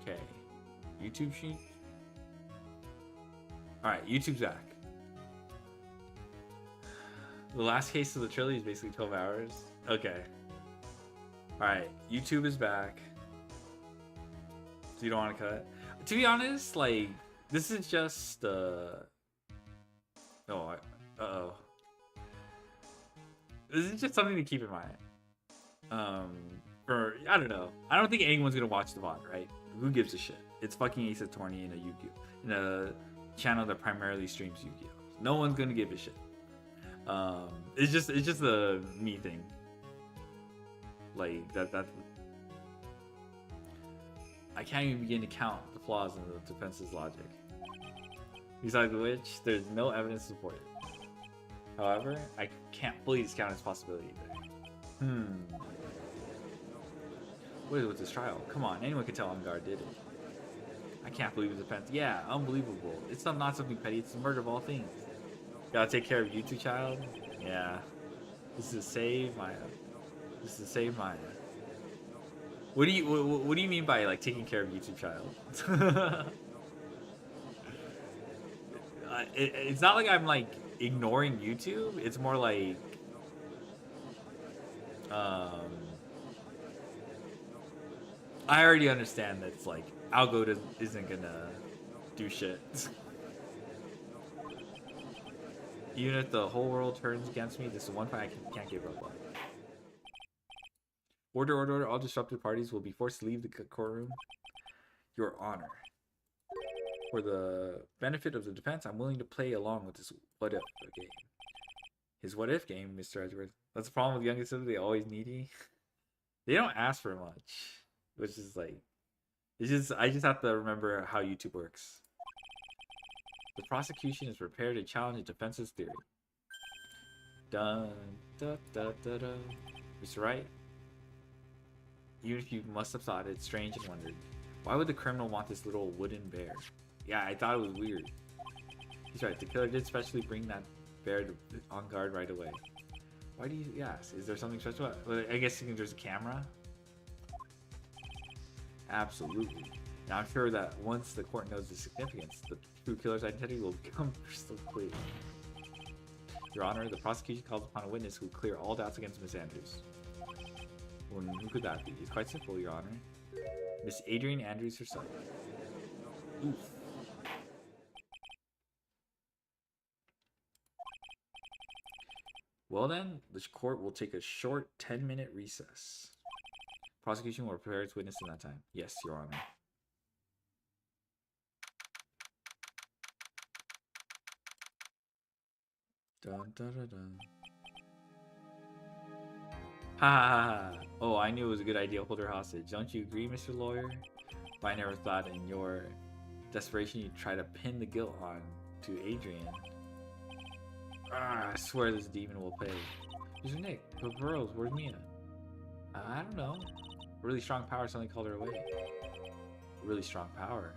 Okay. YouTube sheet. Alright, YouTube's back. The last case of the trilogy is basically 12 hours. Okay. Alright, YouTube is back. So you don't want to cut? To be honest, like, this is just uh-oh. This is just something to keep in mind. Or, I don't know. I don't think anyone's gonna watch the VOD, right? Who gives a shit? It's fucking Ace Attorney in a Yu-Gi-Oh! In a channel that primarily streams Yu-Gi-Oh! No one's gonna give a shit. It's just a me thing. Like that I can't even begin to count the flaws in the defense's logic. Besides which, there's no evidence to support it. However, I can't fully discount its possibility either. What is with this trial? Come on, anyone can tell On Guard did it. I can't believe the defense. Yeah, unbelievable. It's not something petty, it's the murder of all things. Gotta take care of you two, child? Yeah. This is save Maya. This is save Maya. What do you mean by like taking care of YouTube child? It's not like I'm like ignoring YouTube. It's more like I already understand that it's like Algo isn't gonna do shit. Even if the whole world turns against me, this is one fight I can't give up on. Order, order, order. All disruptive parties will be forced to leave the courtroom. Your Honor. For the benefit of the defense, I'm willing to play along with this what if game. His what if game, Mr. Edgeworth. That's the problem with young citizens. They always needy. They don't ask for much, which is like, I just have to remember how YouTube works. The prosecution is prepared to challenge the defense's theory. Dun, da, da, da, da. Mr. Wright, even if you must have thought it strange and wondered, why would the criminal want this little wooden bear? Yeah, I thought it was weird. He's right, the killer did specially bring that bear on guard right away. Why do you ask? Is there something special? Well, I guess there's a camera. Absolutely. Now I'm sure that once the court knows the significance, the true killer's identity will become crystal clear. Your Honor, the prosecution calls upon a witness who will clear all doubts against Miss Andrews. Well, who could that be? It's quite simple, Your Honor. Miss Adrienne Andrews herself. Oof. Well then, the court will take a short 10-minute recess. Prosecution will prepare its witness in that time. Yes, Your Honor. Dun, dun, dun, dun. Ha ha ha. Oh, I knew it was a good idea to hold her hostage. Don't you agree, Mr. Lawyer? But I never thought in your desperation you'd try to pin the guilt on to Adrienne. I swear this demon will pay. Mr. Nick, the pearls, where's Mia? I don't know. Really strong power suddenly called her away. Really strong power.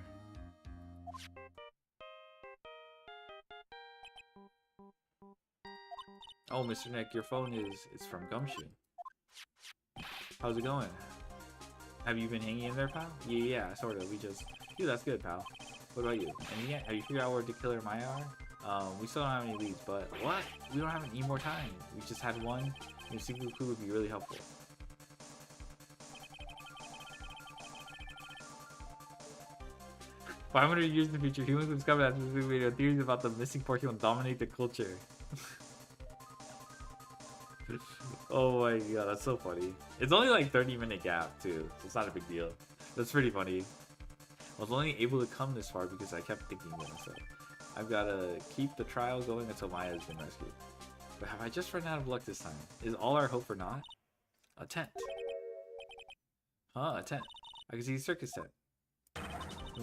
Oh, Mr. Nick, your phone is from Gumshoe. How's it going? Have you been hanging in there, pal? Yeah, sort of. Dude, that's good, pal. What about you? And yeah, have you figured out where the killer Maya are? We still don't have any leads, but what? We don't have any more time. We just had one. Your secret clue would be really helpful. "500 years in the future, humans will discover that this video theories about the missing portion will dominate the culture." Oh my god, that's so funny. It's only like 30-minute gap too, so it's not a big deal. That's pretty funny. I was only able to come this far because I kept thinking to myself, I've got to keep the trial going until Maya has been rescued. But have I just run out of luck this time? Is all our hope for naught? A tent. Huh, a tent. I can see a circus tent.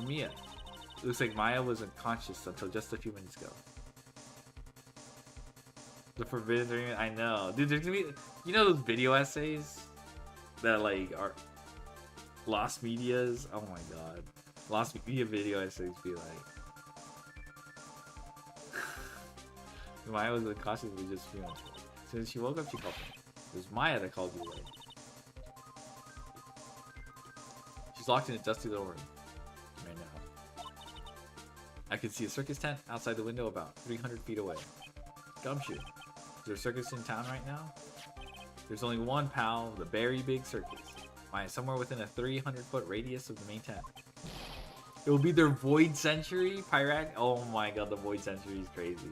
Mia. It looks like Maya was unconscious until just a few minutes ago. The forbidden dream, I know. Dude, there's gonna be, you know those video essays that like are lost medias? Oh my god. Lost media video essays be like Maya was unconscious for just a few minutes. As soon as she woke up, she called me. It was Maya that called you away. She's locked in a dusty little room. I can see a circus tent outside the window about 300 feet away. Gumshoe. Is there a circus in town right now? There's only one, pal. The very big circus. Somewhere within a 300-foot radius of the main tent. It will be their Void Century Pirate. Oh my god, the Void Century is crazy.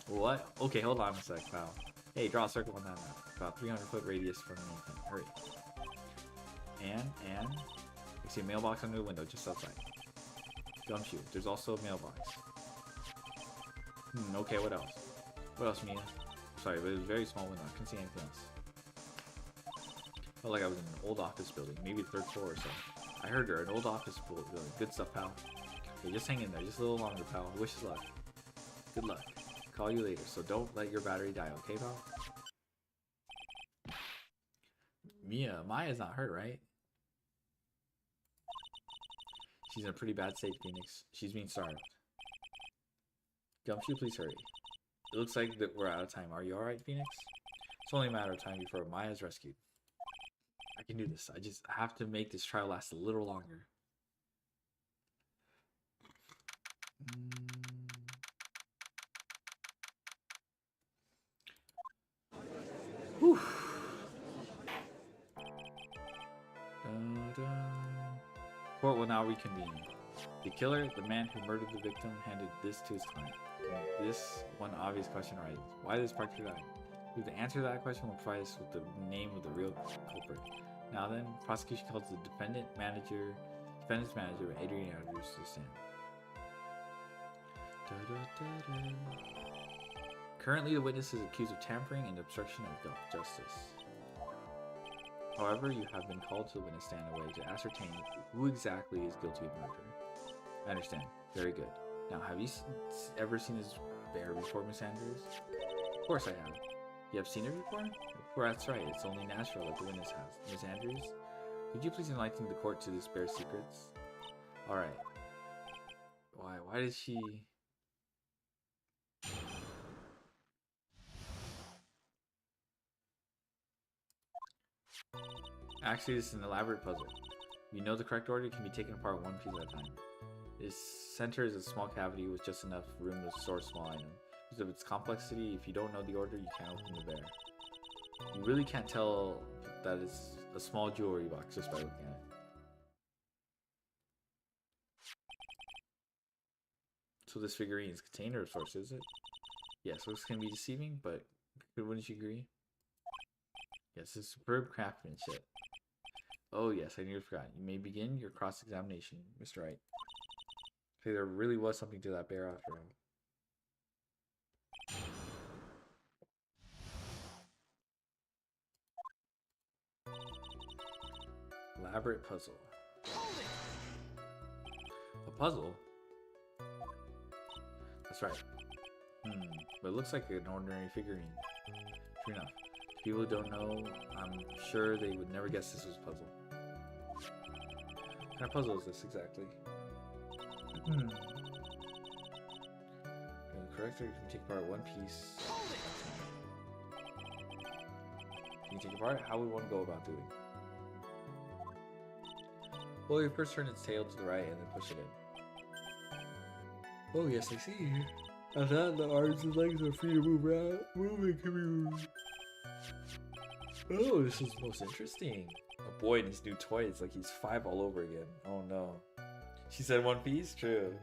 What? Okay, hold on a sec, pal. Hey, draw a circle on that map. About 300-foot radius from the main tent. Hurry. And I see a mailbox under the window just outside. Gumshoe. There's also a mailbox. Okay, what else? What else, Mia? Sorry, but it was a very small window. I couldn't see anything else. Felt like I was in an old office building, maybe the 3rd floor or so. I heard her, an old office building. Good stuff, pal. Okay, just hang in there, just a little longer, pal. Wish us luck. Good luck. Call you later, so don't let your battery die, okay, pal? Maya's not hurt, right? She's in a pretty bad state, Phoenix. She's being starved. Gumshoe, please hurry. It looks like that we're out of time. Are you alright, Phoenix? It's only a matter of time before Maya's rescued. I can do this. I just have to make this trial last a little longer. Whew. Court will now reconvene. The killer, the man who murdered the victim, handed this to his client. This one obvious question arises. Why did this partner die? If the answer to that question will provide us with the name of the real culprit. Now then, prosecution calls the defendant's manager, Adrian Andrews, to the stand. Currently, the witness is accused of tampering and obstruction of justice. However, you have been called to the witness stand away to ascertain who exactly is guilty of murder. I understand. Very good. Now, have you ever seen this bear before, Miss Andrews? Of course I have. You have seen it before? Well, that's right. It's only natural that the witness has. Miss Andrews, could you please enlighten the court to this bear's secrets? Alright. Why did she... Actually, this is an elaborate puzzle. You know the correct order can be taken apart one piece at a time. Its center is a small cavity with just enough room to store a small item. Because of its complexity, if you don't know the order, you can't open the bear. You really can't tell that it's a small jewelry box just by looking at it. So this figurine is a container of sorts, is it? Yes, looks can be deceiving, but wouldn't you agree? Yes, it's superb craftsmanship. Oh yes, I nearly forgot. You may begin your cross-examination, Mr. Wright. Okay, there really was something to that bear after all. Elaborate puzzle. A puzzle? That's right. But it looks like an ordinary figurine. True enough. People who don't know, I'm sure they would never guess this was a puzzle. What kind of puzzle is this exactly? The correct order can take apart one piece. Can you take apart? How would one go about doing? Well, you first turn its tail to the right and then push it in. Oh yes, I see. After that, the arms and legs are free to move around. Moving can be moved. Oh, this is most interesting. A boy and his new toy. It's like he's 5 all over again. Oh no. She said one piece? True.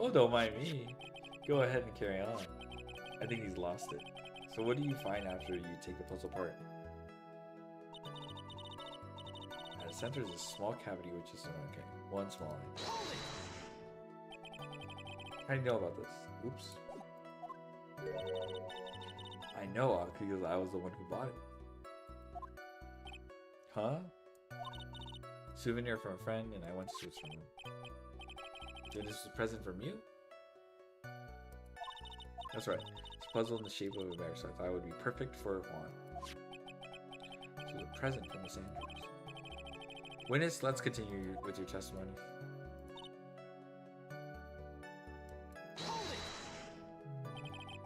Oh, don't mind me. Go ahead and carry on. I think he's lost it. So what do you find after you take the puzzle apart? At the center is a small cavity which is okay. One small line. How do you know about this? Oops. I know because I was the one who bought it. Huh? Souvenir from a friend and I went to Switzerland. Then this is a present from you? That's right. It's a puzzle in the shape of a bear, so I thought it would be perfect for Juan. So it's a present from Miss Andrews. Witness, let's continue with your testimony.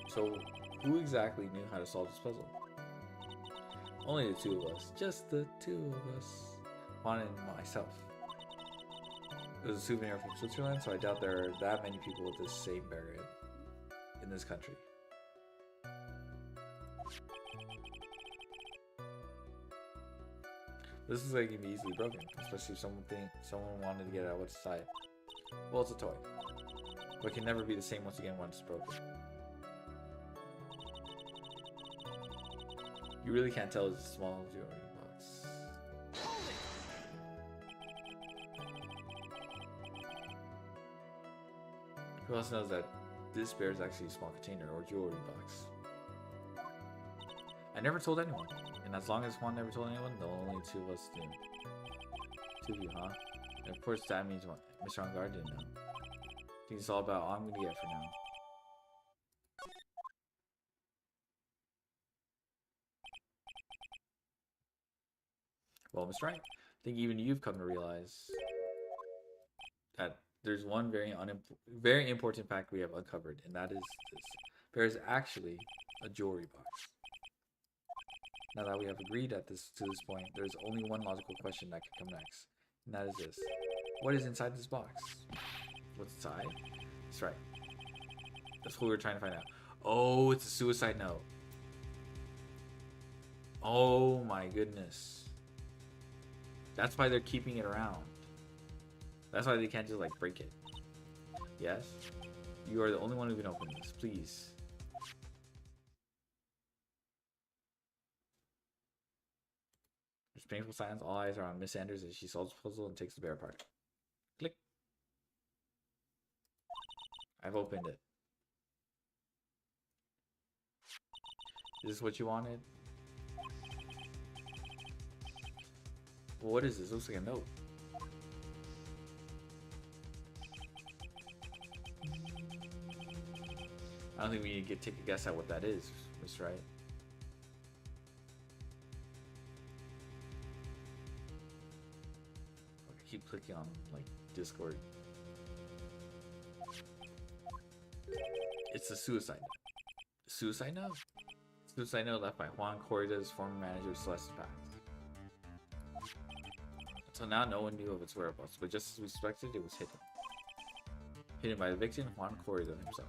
So, who exactly knew how to solve this puzzle? Only the two of us. Just the two of us. Juan and myself. It was a souvenir from Switzerland, so I doubt there are that many people with this same bear in this country. This is like can be easily broken, especially if someone wanted to get it out what's inside. Well, it's a toy, but it can never be the same once again once it's broken. You really can't tell it's a small jewelry box. Who else knows that this bear is actually a small container or jewelry box? I never told anyone, and as long as Juan never told anyone, the only two of us knew. Two of you, huh? And of course that means Mr. Angard didn't know. I think it's all about all I'm gonna get for now. Well, Mr. Wright, I think even you've come to realize that there's one very important fact we have uncovered, and that is this. There is actually a jewelry box. Now that we have agreed to this point, there's only one logical question that could come next, and that is this. What is inside this box? What's inside? That's right. That's what we were trying to find out. Oh, it's a suicide note. Oh my goodness. That's why they're keeping it around. That's why they can't just like break it. Yes? You are the only one who can open this. Please. There's painful silence. All eyes are on Miss Sanders as she solves the puzzle and takes the bear apart. Click. I've opened it. Is this what you wanted? Well, what is this? It looks like a note. I don't think we need to take a guess at what that is, Miss Wright. I keep clicking on like Discord. It's a suicide note. Suicide note? Suicide note left by Juan Corrida's former manager, Celeste Pax. Until now, no one knew of its whereabouts, but just as we suspected, it was hidden. Hidden by the victim, Juan Corrida himself.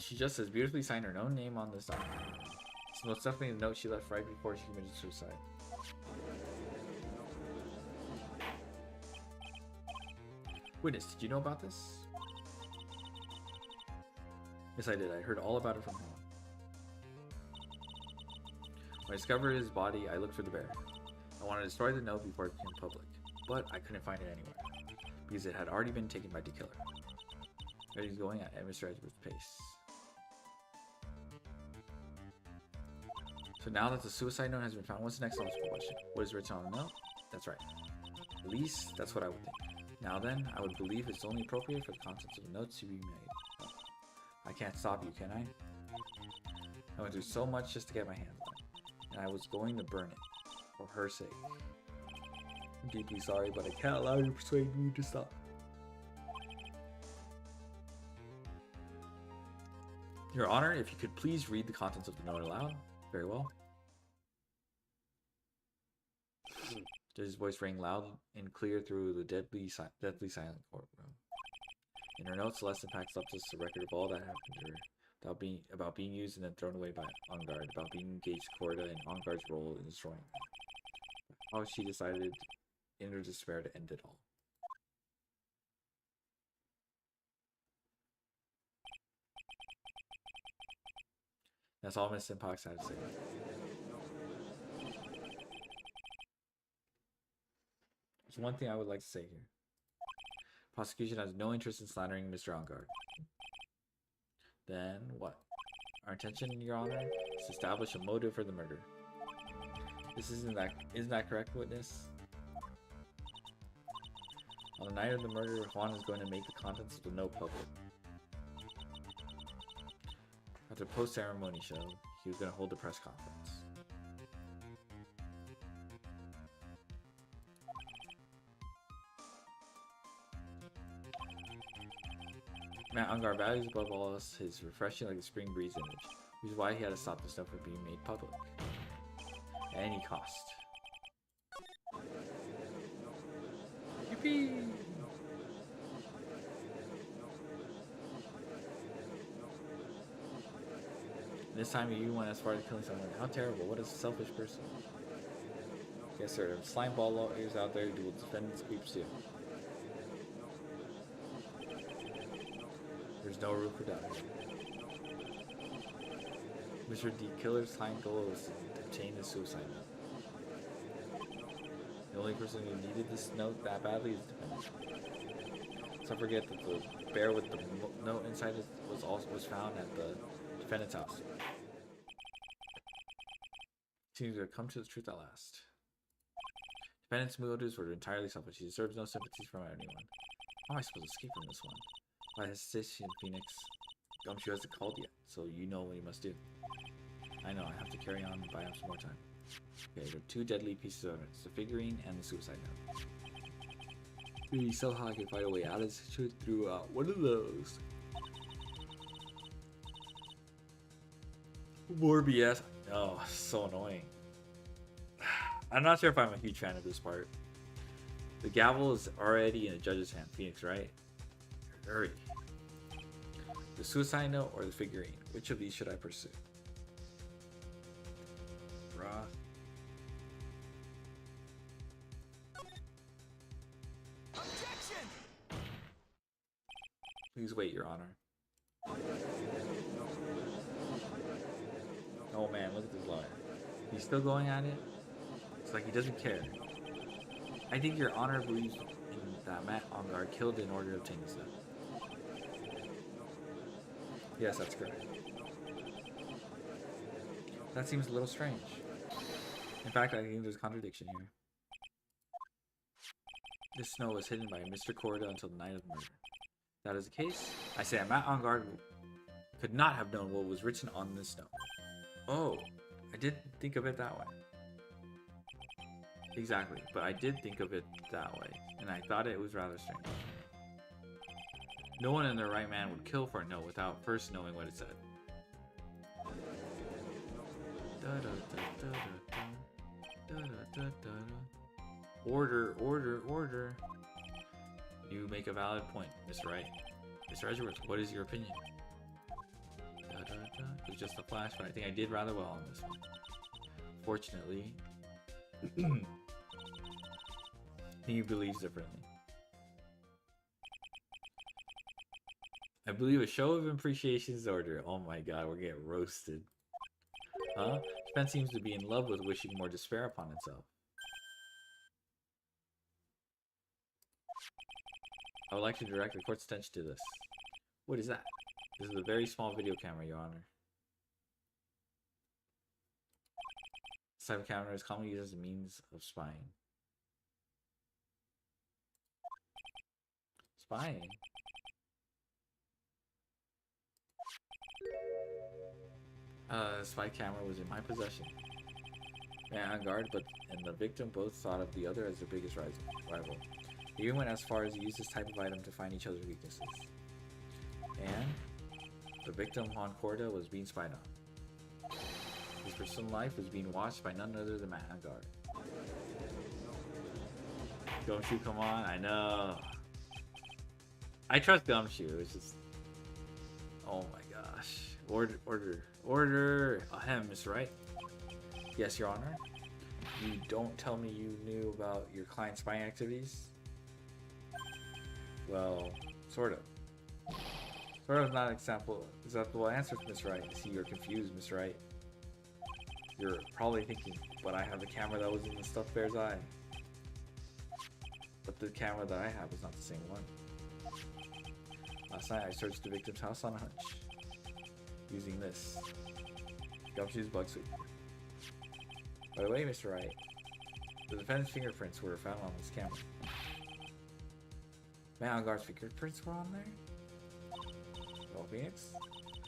She just has beautifully signed her own name on this document. It's most definitely the note she left right before she committed suicide. Witness, did you know about this? Yes, I did. I heard all about it from him. When I discovered his body, I looked for the bear. I wanted to destroy the note before it became public, but I couldn't find it anywhere, because it had already been taken by the killer. He's going at Mr. Edgeworth's pace. So now that the suicide note has been found, what's the next logical question? What is written on the note? That's right. At least, that's what I would think. Now then, I would believe it's only appropriate for the contents of the note to be made. I can't stop you, can I? I went through so much just to get my hands on it, and I was going to burn it, for her sake. I'm deeply sorry, but I can't allow you to persuade me to stop. Your Honor, if you could please read the contents of the note aloud. Very well. His voice rang loud and clear through the deadly silent courtroom. In her notes, Celeste Pax left us a record of all that happened to her, about being used and then thrown away by Angard, about being engaged to Corda and Angard's role in destroying her. How she decided, in her despair, to end it all. That's all Miss Pax had to say. There's one thing I would like to say here. Prosecution has no interest in slandering Mr. Angard. Then what? Our intention, Your Honor, is to establish a motive for the murder. Isn't that correct, witness? On the night of the murder, Juan is going to make the contents of the note public. At the post-ceremony show, he was going to hold a press conference. Matt Ungar values above all else his refreshing like a spring breeze image, which is why he had to stop the snow from being made public. At any cost. Yippee! This time you went as far as killing someone. How terrible. What a selfish person. Yes, sir. Slime ball lawyers out there who will defend these creeps too. There's no room for doubt. Mr. D. Killer's time goal was to obtain the suicide note. The only person who needed this note that badly is the defendant. So forget that the bear with the note inside it was found at the defendant's house. Seems to have come to the truth at last. Defendant's motives were entirely selfish. He deserves no sympathies from anyone. How am I supposed to escape from this one? By hesitation, Phoenix. Gumshoe hasn't called yet, so you know what you must do. I know, I have to carry on and buy him some more time. Okay, there are two deadly pieces of evidence, the figurine and the suicide note. Maybe somehow I can find a way out of this situation through one of those. More BS. Oh, so annoying. I'm not sure if I'm a huge fan of this part. The gavel is already in the judge's hand. Phoenix, right? Hurry. The suicide note or the figurine? Which of these should I pursue? Bruh. Objection! Please wait, Your Honor. Oh man, look at this lawyer. He's still going at it? It's like he doesn't care. I think Your Honor believes in that Matt Ongar killed in order to obtain this note. Yes, that's correct. That seems a little strange. In fact, I think there's a contradiction here. This note was hidden by Mr. Corda until the night of the murder. If that is the case, I say that Matt Ongar could not have known what was written on this note. Oh, I didn't think of it that way. Exactly, but I did think of it that way, and I thought it was rather strange. No one in their right mind would kill for a note without first knowing what it said. Order, order, order. You make a valid point, Mr. Wright. Mr. Edgeworth, what is your opinion? It was just a flash, but I think I did rather well on this one. Fortunately, he believes differently. I believe a show of appreciation is ordered. Oh my god, we're getting roasted. Huh? Spence seems to be in love with wishing more despair upon itself. I would like to direct the court's attention to this. What is that? This is a very small video camera, Your Honor. This type of camera is commonly used as a means of spying. Spying? Spy camera was in my possession. Man on guard, but and the victim both thought of the other as their biggest rival. They even went as far as to use this type of item to find each other's weaknesses. And the victim, Juan Corda, was being spied on. His personal life was being watched by none other than Matt on guard. Gumshoe, come on, I know. I trust Gumshoe, it's just... Oh my gosh. Order, order, order! Ahem, Mr. Wright. Yes, Your Honor. You don't tell me you knew about your client's spying activities? Well, sort of. Sort of not acceptable answer, Mr. Wright. I see you're confused, Mr. Wright. You're probably thinking, but I have the camera that was in the stuffed bear's eye. But the camera that I have is not the same one. Last night I searched the victim's house on a hunch. Using this. Gumshoe's bug sweeper. By the way, Mr. Wright, the defendant's fingerprints were found on this camera. Matt Ongar's fingerprints were on there? Oh, Phoenix?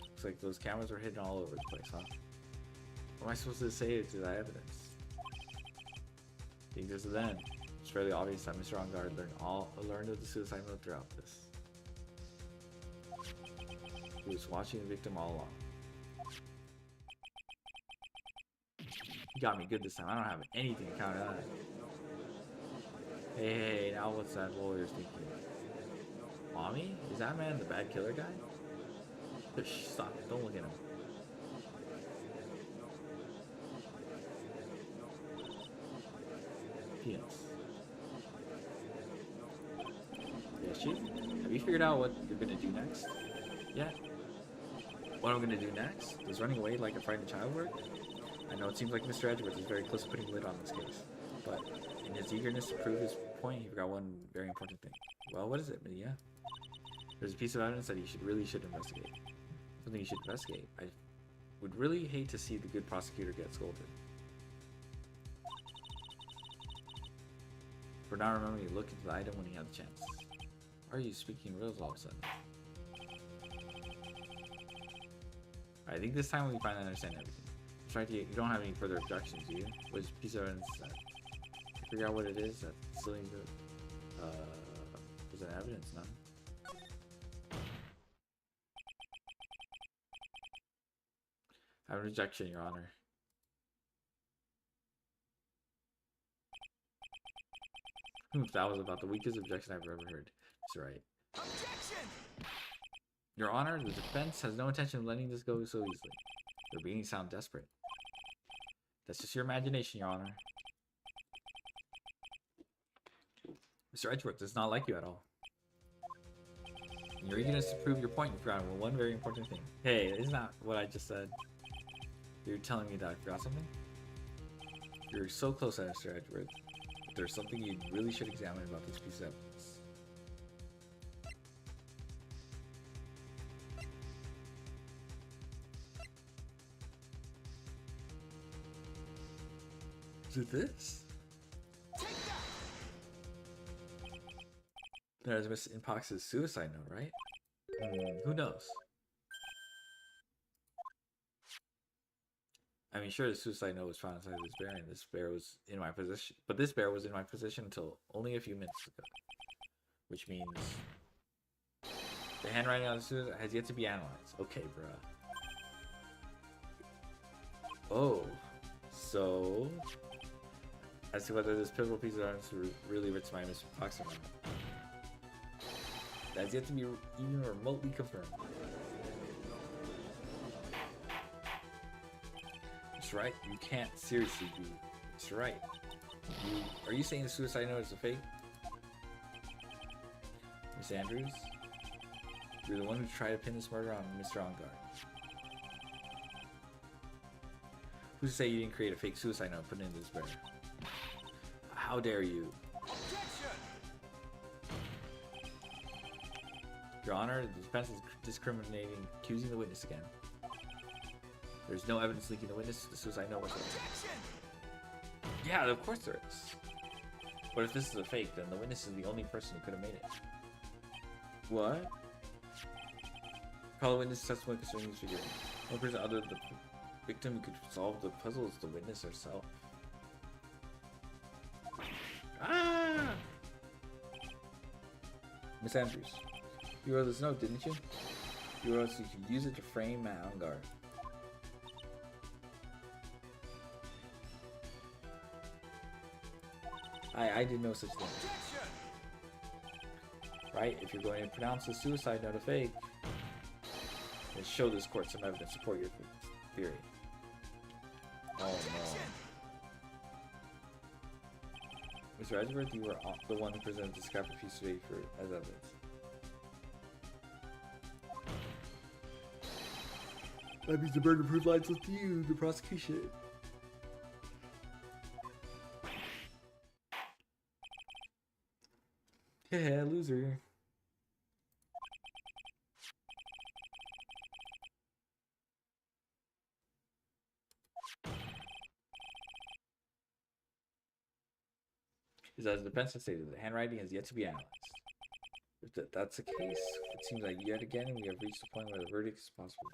Looks like those cameras were hidden all over the place, huh? What am I supposed to say to that evidence? I think this is then. It's fairly obvious that Mr. Ongar learned of the suicide note throughout this. who was watching the victim all along. You got me good this time. I don't have anything to counter that. Hey, now what's that lawyer's thinking? Mommy? Is that man the bad killer guy? Shh, stop. Don't look at him. Peanuts. Yeah, Chief? Have you figured out what you're gonna do next? Yeah. What I'm gonna do next? Does running away like a frightened child work? I know it seems like Mr. Edgeworth is very close to putting a lid on this case, but in his eagerness to prove his point, he forgot one very important thing. Well, what is it, Medea? There's a piece of evidence that he really should investigate. Something you should investigate. I would really hate to see the good prosecutor get scolded. For not remembering to look into the item when he had the chance. Why are you speaking riddles all of a sudden? I think this time we finally understand everything. Try to you don't have any further objections, do you? Which piece of evidence is that? Figure out what it is that still needs to present evidence, none. I have a rejection, Your Honor. That was about the weakest objection I've ever heard. That's right. Objection! Your Honor, the defense has no intention of letting this go so easily. They're beginning to sound desperate. That's just your imagination, Your Honor. Mr. Edgeworth does not like you at all. In your eagerness to prove your point, you forgot one very important thing. Hey, isn't that what I just said? You're telling me that I forgot something? You're so close, Mr. Edgeworth. But there's something you really should examine about this piece of evidence. Is it this? There's Miss Impox's suicide note, right? Who knows? I mean, sure, the suicide note was found inside this bear, and this bear was in my possession. But this bear was in my possession until only a few minutes ago. Which means the handwriting on the suicide has yet to be analyzed. Okay, bruh. Oh. So, as to whether this pivotal piece of evidence really written by Miss Fox or not. That's yet to be even remotely confirmed. That's right, you can't seriously be. That's right. Are you saying the suicide note is a fake? Miss Andrews? You're the one who tried to pin this murder on Mr. Ongar. Who's to say you didn't create a fake suicide note and put it into this bear? How dare you? Your Honor, the defense is discriminating, accusing the witness again. There's no evidence linking the witness to the suicide note whatsoever. Yeah, of course there is. But if this is a fake, then the witness is the only person who could have made it. What? Call the witness testimony concerning this figure. No person other than the victim who could solve the puzzle is the witness herself. Ah! Miss Andrews, you wrote this note, didn't you? You wrote so you could use it to frame Matt Ongar. I didn't know such thing. Right? If you're going to pronounce the suicide note a fake, then show this court some evidence to support your theory. Oh no. Mr. Edgeworth, you were the one who presented the scrap of piece of paper as evidence. That means the burden of proof lies with you, the prosecution. Yeah, loser. Is as the defense has stated, the handwriting has yet to be analyzed. If that's the case, it seems like yet again we have reached a point where the verdict is possible.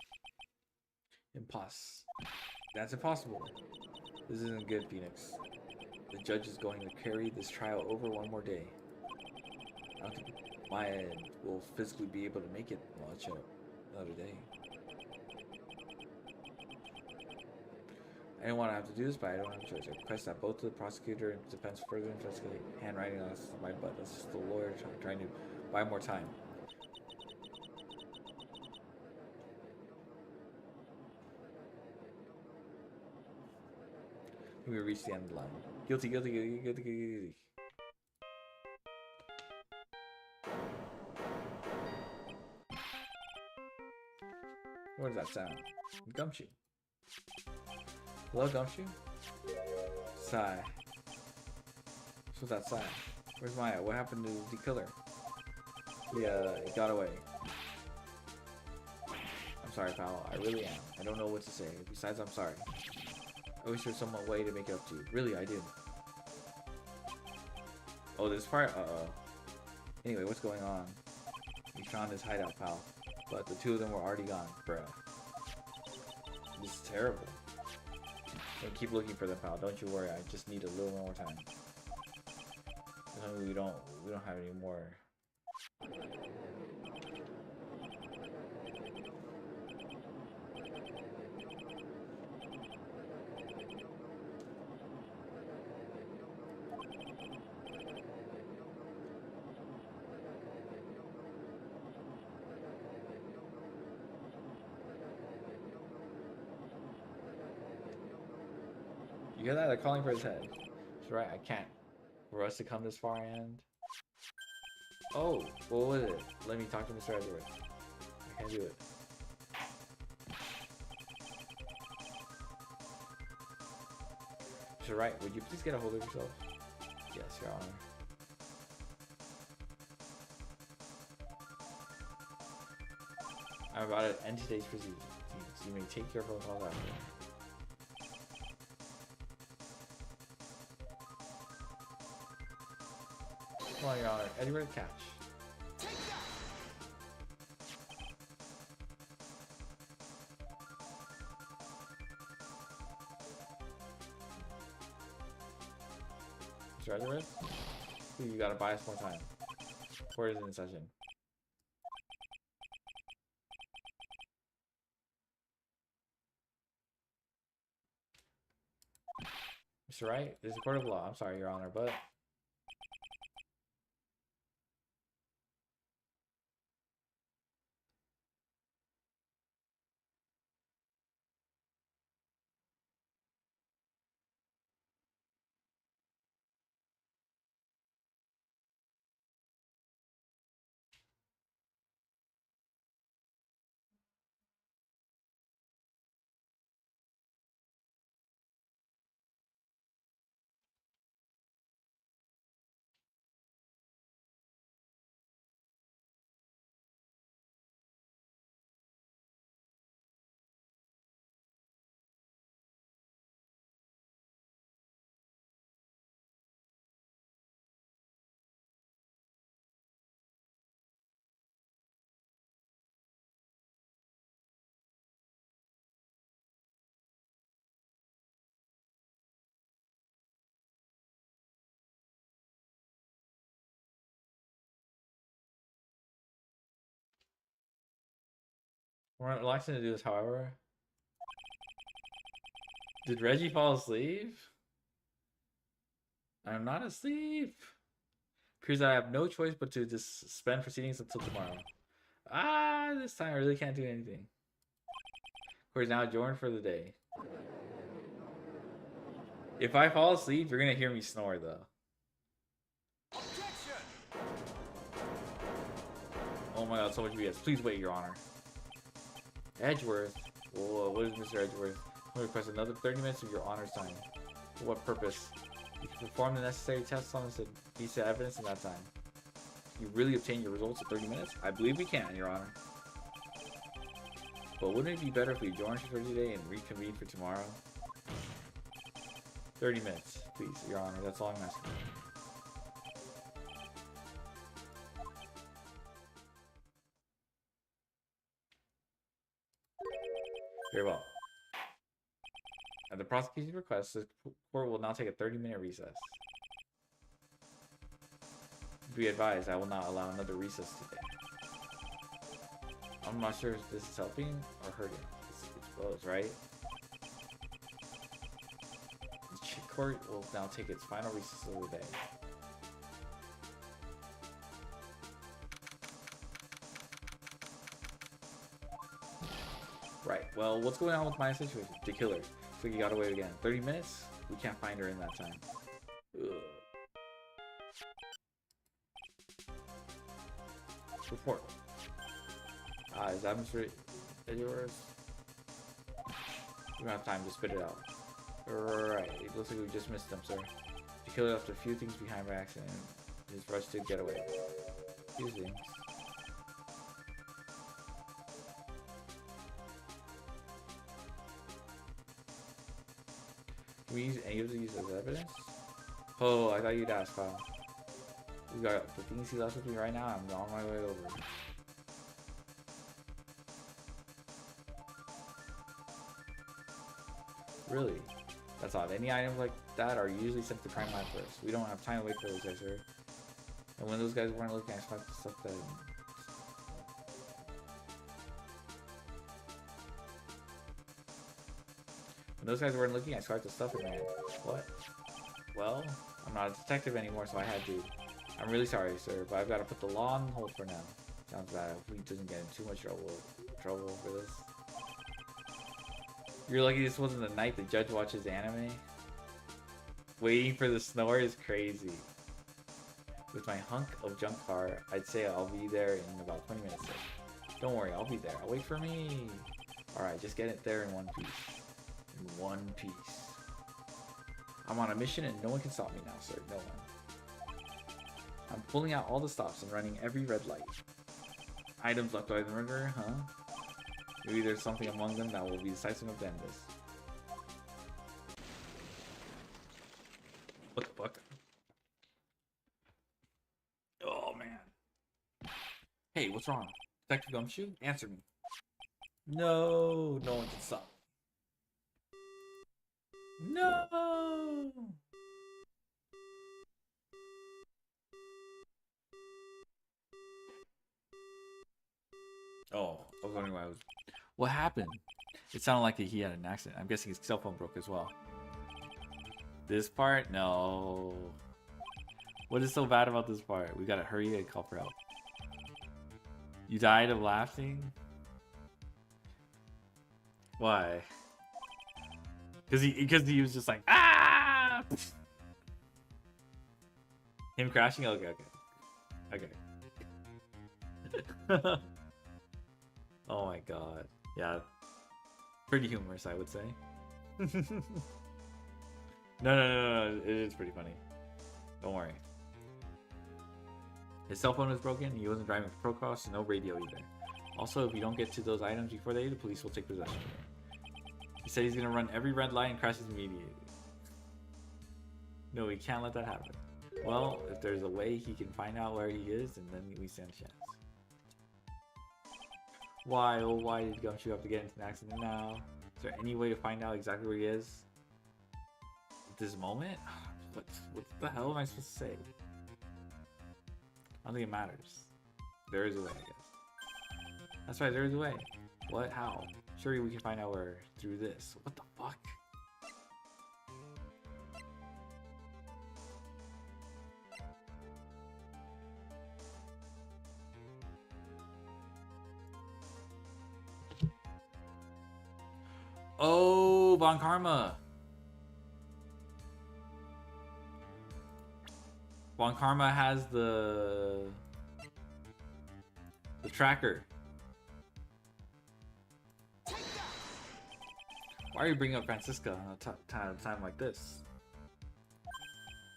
That's impossible. This isn't good, Phoenix. The judge is going to carry this trial over one more day. I don't think my end will physically be able to make it much Another day. I didn't want to have to do this, but I don't have a choice. I request that both the prosecutor and defense further investigate handwriting on my butt. That's just the lawyer trying to buy more time. We reach the end of the line. Guilty, guilty, guilty, guilty, guilty. What does that sound? Gumshoe. Hello, Gumshoe? Sigh. What's that sigh? Where's Maya? What happened to the killer? He got away. I'm sorry, pal. I really am. I don't know what to say. Besides, I'm sorry. I wish there was some way to make it up to you. Really, I do. Oh, this part? Uh-oh. Anyway, what's going on? We found his hideout, pal. But the two of them were already gone, bruh. This is terrible. Don't keep looking for them, pal. Don't you worry. I just need a little more time. We don't have any more. You hear that? They're calling for his head. That's right, I can't. For us to come this far and... Oh, what was it? Let me talk to Mr. Edwards. I can't do it. Mr. Wright, would you please get a hold of yourself? Yes, Your Honor. I'm about to end today's proceedings. You may take your phone calls after. Come on, Your Honor. Edward, catch. Mr. Edward? You gotta buy us more time. Court is in session. Mr. Wright, this is a court of law. I'm sorry, Your Honor, but... We're not relaxing to do this, however. Did Reggie fall asleep? I'm not asleep. Appears that I have no choice but to just suspend proceedings until tomorrow. Ah, this time I really can't do anything. Court is now adjourned for the day. If I fall asleep, you're gonna hear me snore, though. Objection! Oh my god, so much BS. Please wait, Your Honor. Edgeworth? Whoa, what is Mr. Edgeworth? I request another 30 minutes of Your Honor's time. For what purpose? You can perform the necessary tests on this piece of evidence in that time. You really obtain your results in 30 minutes? I believe we can, Your Honor. But wouldn't it be better if we adjourn for today and reconvene for tomorrow? 30 minutes, please, Your Honor. That's all I'm asking. Very well. At the prosecution's request, the court will now take a 30-minute recess. Be advised, I will not allow another recess today. I'm not sure if this is helping or hurting. It's both, right? The chick court will now take its final recess of the day. Right, well, what's going on with my situation? The killer. So you gotta wait again. 30 minutes? We can't find her in that time. Ugh. Report. Is that Mr. yours? We don't have time to spit it out. Right, it looks like we just missed them, sir. The killer left a few things behind by accident. Just rushed to get away. Few things. Can we use any of these as evidence? Oh, I thought you'd ask, pal. We got the things he left with me right now. I'm on my way over. Really? That's odd. Any items like that are usually sent to Crime Lab first. We don't have time to wait for those guys, sir. And when those guys weren't looking, I expect the stuff that... When those guys weren't looking, I swiped the stuff and ran. What? Well, I'm not a detective anymore, so I had to. I'm really sorry, sir, but I've got to put the law on hold for now. Sounds bad. If he doesn't get in too much trouble for this. You're lucky this wasn't the night the judge watches anime. Waiting for the snore is crazy. With my hunk of junk car, I'd say I'll be there in about 20 minutes. Sir. Don't worry, I'll be there. I'll wait for me. Alright, just get it there in one piece. In one piece. I'm on a mission and no one can stop me now, sir. No one. I'm pulling out all the stops and running every red light. Items left by the murderer, huh? Maybe there's something among them that will be decisive of the end of this. What the fuck? Oh man. Hey, what's wrong? Detective Gumshoe? Answer me. No, no one can stop. No. Oh, I was wondering why I was... What happened? It sounded like he had an accident. I'm guessing his cell phone broke as well. This part? No. What is so bad about this part? We gotta hurry and call for help. You died of laughing? Why? Because he was just like, ah! Him crashing? Okay. Oh my god. Yeah. Pretty humorous, I would say. No. It is pretty funny. Don't worry. His cell phone was broken. He wasn't driving for Procross. No radio either. Also, if you don't get to those items before the police will take possession. He said he's gonna run every red light and crashes immediately. No, we can't let that happen. Well, if there's a way he can find out where he is, and then we stand a chance. Why, oh why did Gumshoe have to get into an accident now? Is there any way to find out exactly where he is? At this moment? What the hell am I supposed to say? I don't think it matters. There is a way, I guess. That's right, there is a way. What? How? Surely we can find out where through this. What the fuck? Oh, Von Karma. Von Karma has the tracker. Why are you bringing up Francisca on a time like this?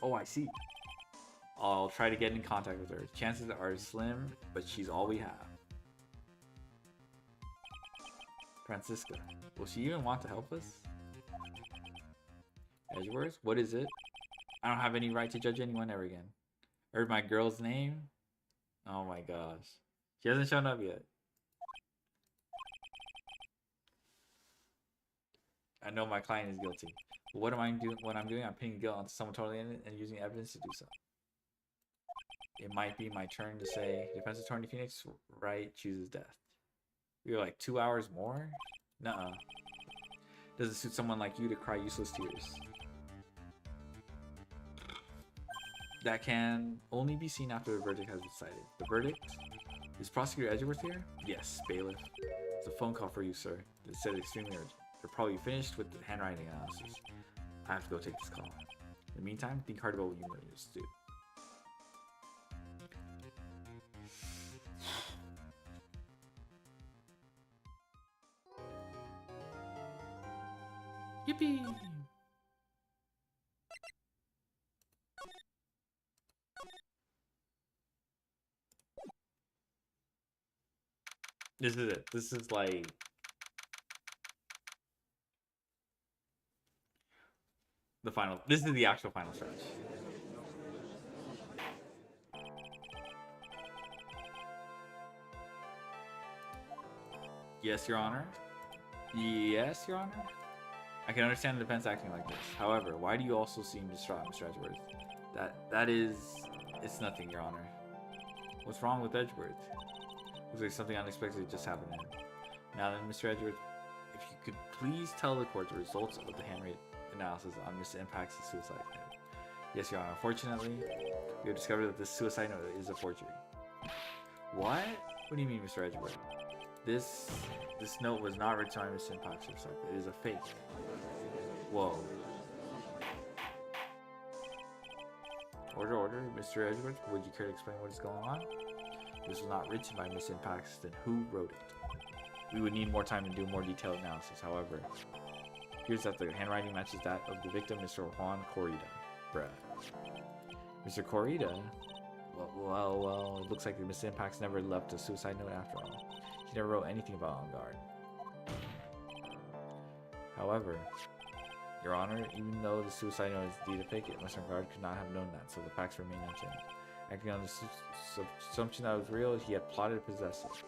Oh, I see. I'll try to get in contact with her. Chances are slim, but she's all we have. Francisca. Will she even want to help us? Edgeworth? What is it? I don't have any right to judge anyone ever again. Heard my girl's name? Oh my gosh. She hasn't shown up yet. I know my client is guilty. But what I'm doing, I'm pinning guilt onto someone totally in it and using evidence to do so. It might be my turn to say, defense attorney Phoenix, right, chooses death. You're like 2 hours more? Nuh-uh. Doesn't suit someone like you to cry useless tears. That can only be seen after the verdict has been decided. The verdict? Is Prosecutor Edgeworth here? Yes, bailiff. It's a phone call for you, sir. It said extremely urgent. They're probably finished with the handwriting analysis. I have to go take this call. In the meantime, think hard about what you must do. Yippee! This is it. This is like... the final... This is the actual final stretch. Yes, Your Honor. Yes, Your Honor. I can understand the defense acting like this. However, why do you also seem distraught, Mr. Edgeworth? That is... It's nothing, Your Honor. What's wrong with Edgeworth? Looks like something unexpected just happened to him. Now then, Mr. Edgeworth, if you could please tell the court the results of the handwritten analysis on Mr. Impact's suicide note. Yes, Your Honor. Unfortunately, we have discovered that this suicide note is a forgery. What? What do you mean, Mr. Edgeworth? This note was not written on Mr. Impact's suicide. It is a fake. Whoa. Order, Mr. Edgeworth, would you care to explain what is going on? This was not written by Miss Impacts, then who wrote it? We would need more time to do more detailed analysis, however. Here's that the handwriting matches that of the victim, Mr. Juan Corrida. Bruh. Mr. Corrida? Well, it looks like Miss Impacts never left a suicide note after all. She never wrote anything about On Guard. However, Your Honor, even though the suicide note is indeed a fake, Mr. On Guard could not have known that, so the facts remain unchanged. Acting on the assumption that it was real, he had plotted to possess it.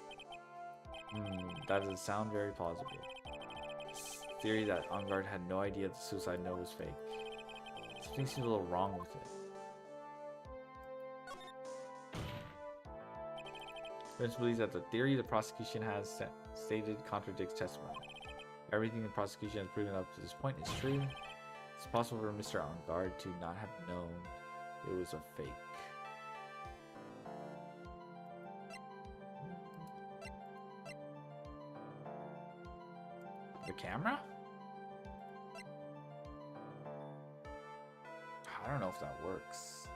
That doesn't sound very plausible. This theory that On Guard had no idea the suicide note was fake. Something seems a little wrong with it. Defense believes that the theory the prosecution has stated contradicts testimony. Everything the prosecution has proven up to this point is true. It's possible for Mr. On Guard to not have known it was a fake. The camera? I don't know if that works.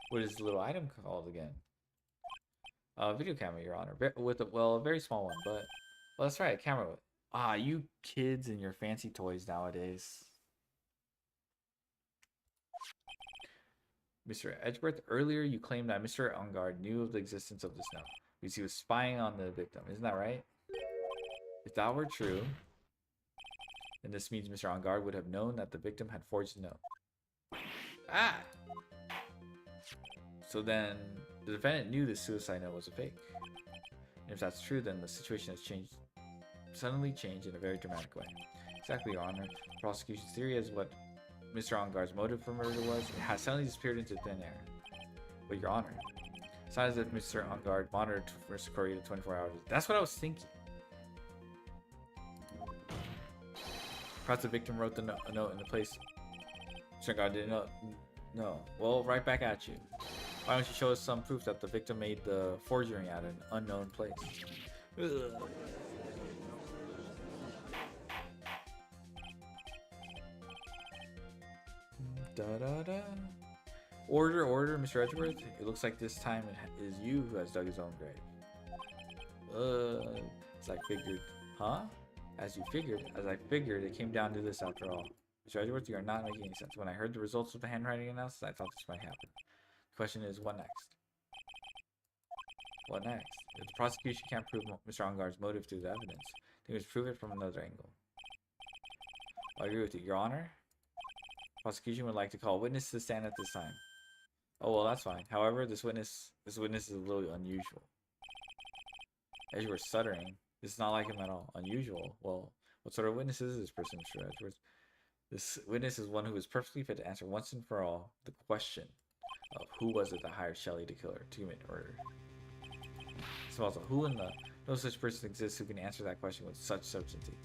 What is the little item called again? Video camera, Your Honor. With a very small one, but well, that's right, a camera. You kids and your fancy toys nowadays. Mr. Edgeworth, earlier you claimed that Mr. On Guard knew of the existence of this note because he was spying on the victim. Isn't that right? If that were true, then this means Mr. On Guard would have known that the victim had forged the note. So then, the defendant knew the suicide note was a fake. And if that's true, then the situation has suddenly changed in a very dramatic way. Exactly, Your Honor. The prosecution's theory is what Mr. On Guard's motive for murder was. It has suddenly disappeared into thin air. But Your Honor, it's not as if Mr. On Guard monitored Mr. Correa 24 hours. That's what I was thinking. Perhaps the victim wrote a note in the place. Mr. On Guard didn't know. No. Well, right back at you. Why don't you show us some proof that the victim made the forgery at an unknown place? Ugh. Order, Mr. Edgeworth. It looks like this time it is you who has dug his own grave. As I figured. Huh? As I figured, it came down to this after all. Mr. Edgeworth, you are not making any sense. When I heard the results of the handwriting analysis, I thought this might happen. The question is, what next? What next? If the prosecution can't prove Mr. On Guard's motive through the evidence, they must prove it from another angle. I agree with you, Your Honor. The prosecution would like to call a witness to the stand at this time. Oh, well, that's fine. However, this witness is a little unusual. Edgeworth stuttering. This is not like him at all. Unusual. Well, what sort of witness is this person, Mr. Edgeworth? This witness is one who is perfectly fit to answer once and for all the question of who was it that hired Shelley to kill her to commit murder. So also, who in the no such person exists who can answer that question with such certainty.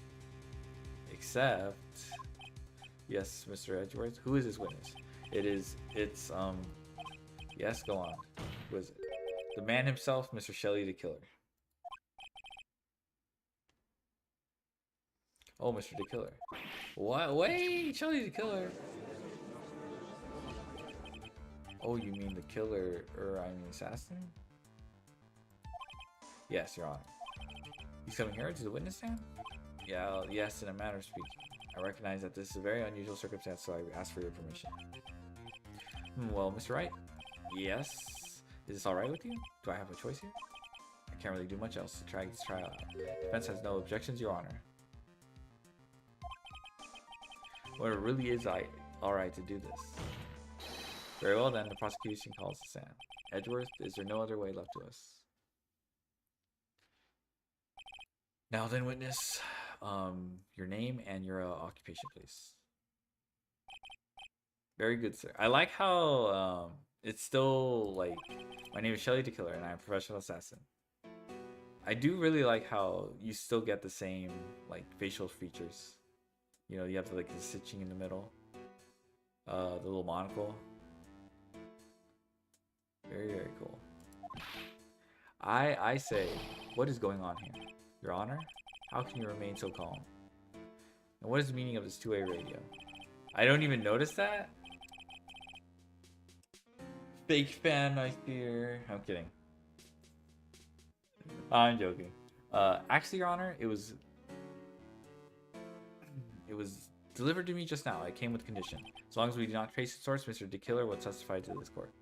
Except, yes, Mr. Edgeworth. Who is this witness? Yes, go on. Who is it? The man himself, Mr. Shelley the Killer. Oh, Mr. the Killer. What? Wait, Shelley the Killer. Oh, you mean the killer, or I mean assassin? Yes, Your Honor. He's coming here to the witness stand? Yeah, yes, in a manner of speaking. I recognize that this is a very unusual circumstance, so I ask for your permission. Well, Mr. Wright? Yes? Is this alright with you? Do I have a choice here? I can't really do much else to try this trial out. Defense has no objections, Your Honor. Well, it really is alright to do this. Very well then, the prosecution calls the stand. Edgeworth, is there no other way left to us? Now then, witness, your name and your occupation, please. Very good, sir. I like how it's still like, my name is Shelley the Killer and I'm a professional assassin. I do really like how you still get the same like facial features. You know, you have like the stitching in the middle, the little monocle. Very, very cool. I say, what is going on here? Your Honor? How can you remain so calm? And what is the meaning of this two-way radio? I don't even notice that? Fake fan, I fear. I'm kidding. I'm joking. Actually, Your Honor, it was delivered to me just now. It came with condition. As long as we do not trace its source, Mr. the Killer will testify to this court.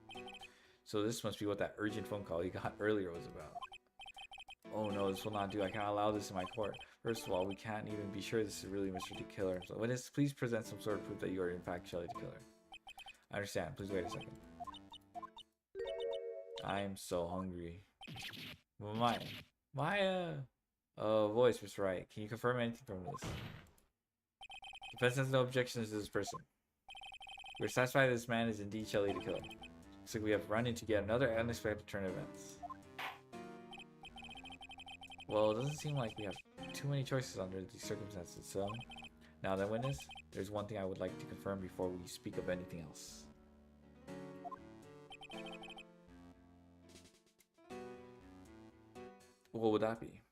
So this must be what that urgent phone call he got earlier was about. Oh no, this will not do. I cannot allow this in my court. First of all, we can't even be sure this is really Mr. the Killer. So witness, please present some sort of proof that you are in fact Shelley the Killer. I understand. Please wait a second. I am so hungry. My voice, Mr. Wright. Can you confirm anything from this? Defense has no objections to this person. We're satisfied this man is indeed Shelley the Killer. Looks like we have run into yet another unexpected turn of events. Well, it doesn't seem like we have too many choices under these circumstances, so... Now then, witness, there's one thing I would like to confirm before we speak of anything else. What would that be?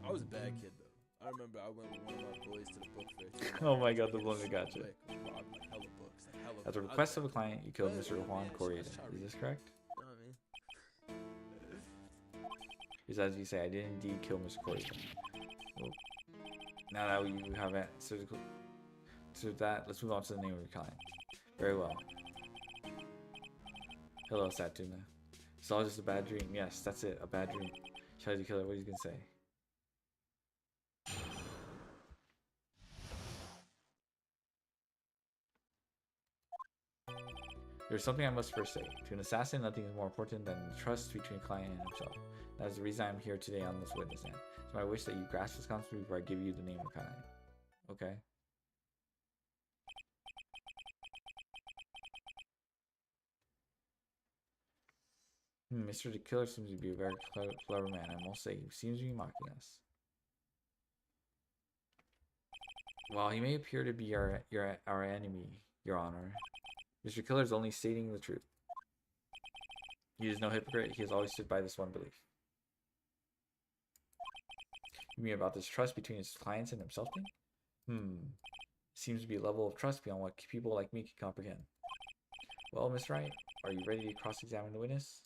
I was a bad kid, though. I remember I went with one of my boys to the book fair. Oh my god, the one that got you. Hella books, hella At the request of a client, you killed Mr. Juan Correa. Is this correct? You know what I mean? Is as you say, I did indeed kill Mr. Correa. Well, now that you have answered to that, let's move on to the name of your client. Very well. Hello, Satuna. It's all just a bad dream. Yes, that's it. A bad dream. Shelley the Killer, what are you gonna say? There's something I must first say. To an assassin, nothing is more important than the trust between a client and himself. That is the reason I'm here today on this witness stand. It's my wish that you grasp this concept before I give you the name of the client. Okay. Mr. the Killer seems to be a very clever man. I must say, he seems to be mocking us. While he may appear to be our enemy, Your Honor, Mr. Killer is only stating the truth. He is no hypocrite. He has always stood by this one belief. You mean about this trust between his clients and himself thing? Seems to be a level of trust beyond what people like me can comprehend. Well, Miss Wright, are you ready to cross-examine the witness?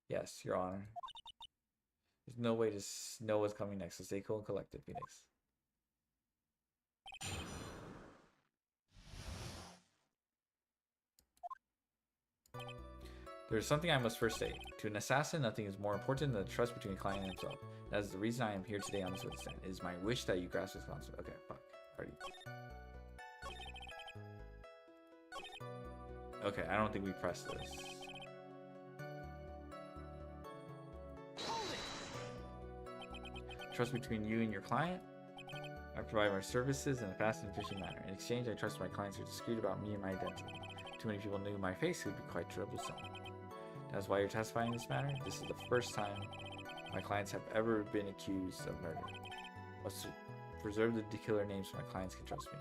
Yes, Your Honor. There's no way to know what's coming next, so stay cool and collected, Phoenix. There is something I must first say. To an assassin, nothing is more important than the trust between a client and himself. That is the reason I am here today on this witness stand. It is my wish that you grasp this concept. Okay, fuck. Already. Okay, I don't think we pressed this. Trust between you and your client. I provide my services in a fast and efficient manner. In exchange, I trust my clients are discreet about me and my identity. Too many people knew my face, it would be quite troublesome. That's why you're testifying in this matter. This is the first time my clients have ever been accused of murder. Must preserve the killer names so my clients can trust me.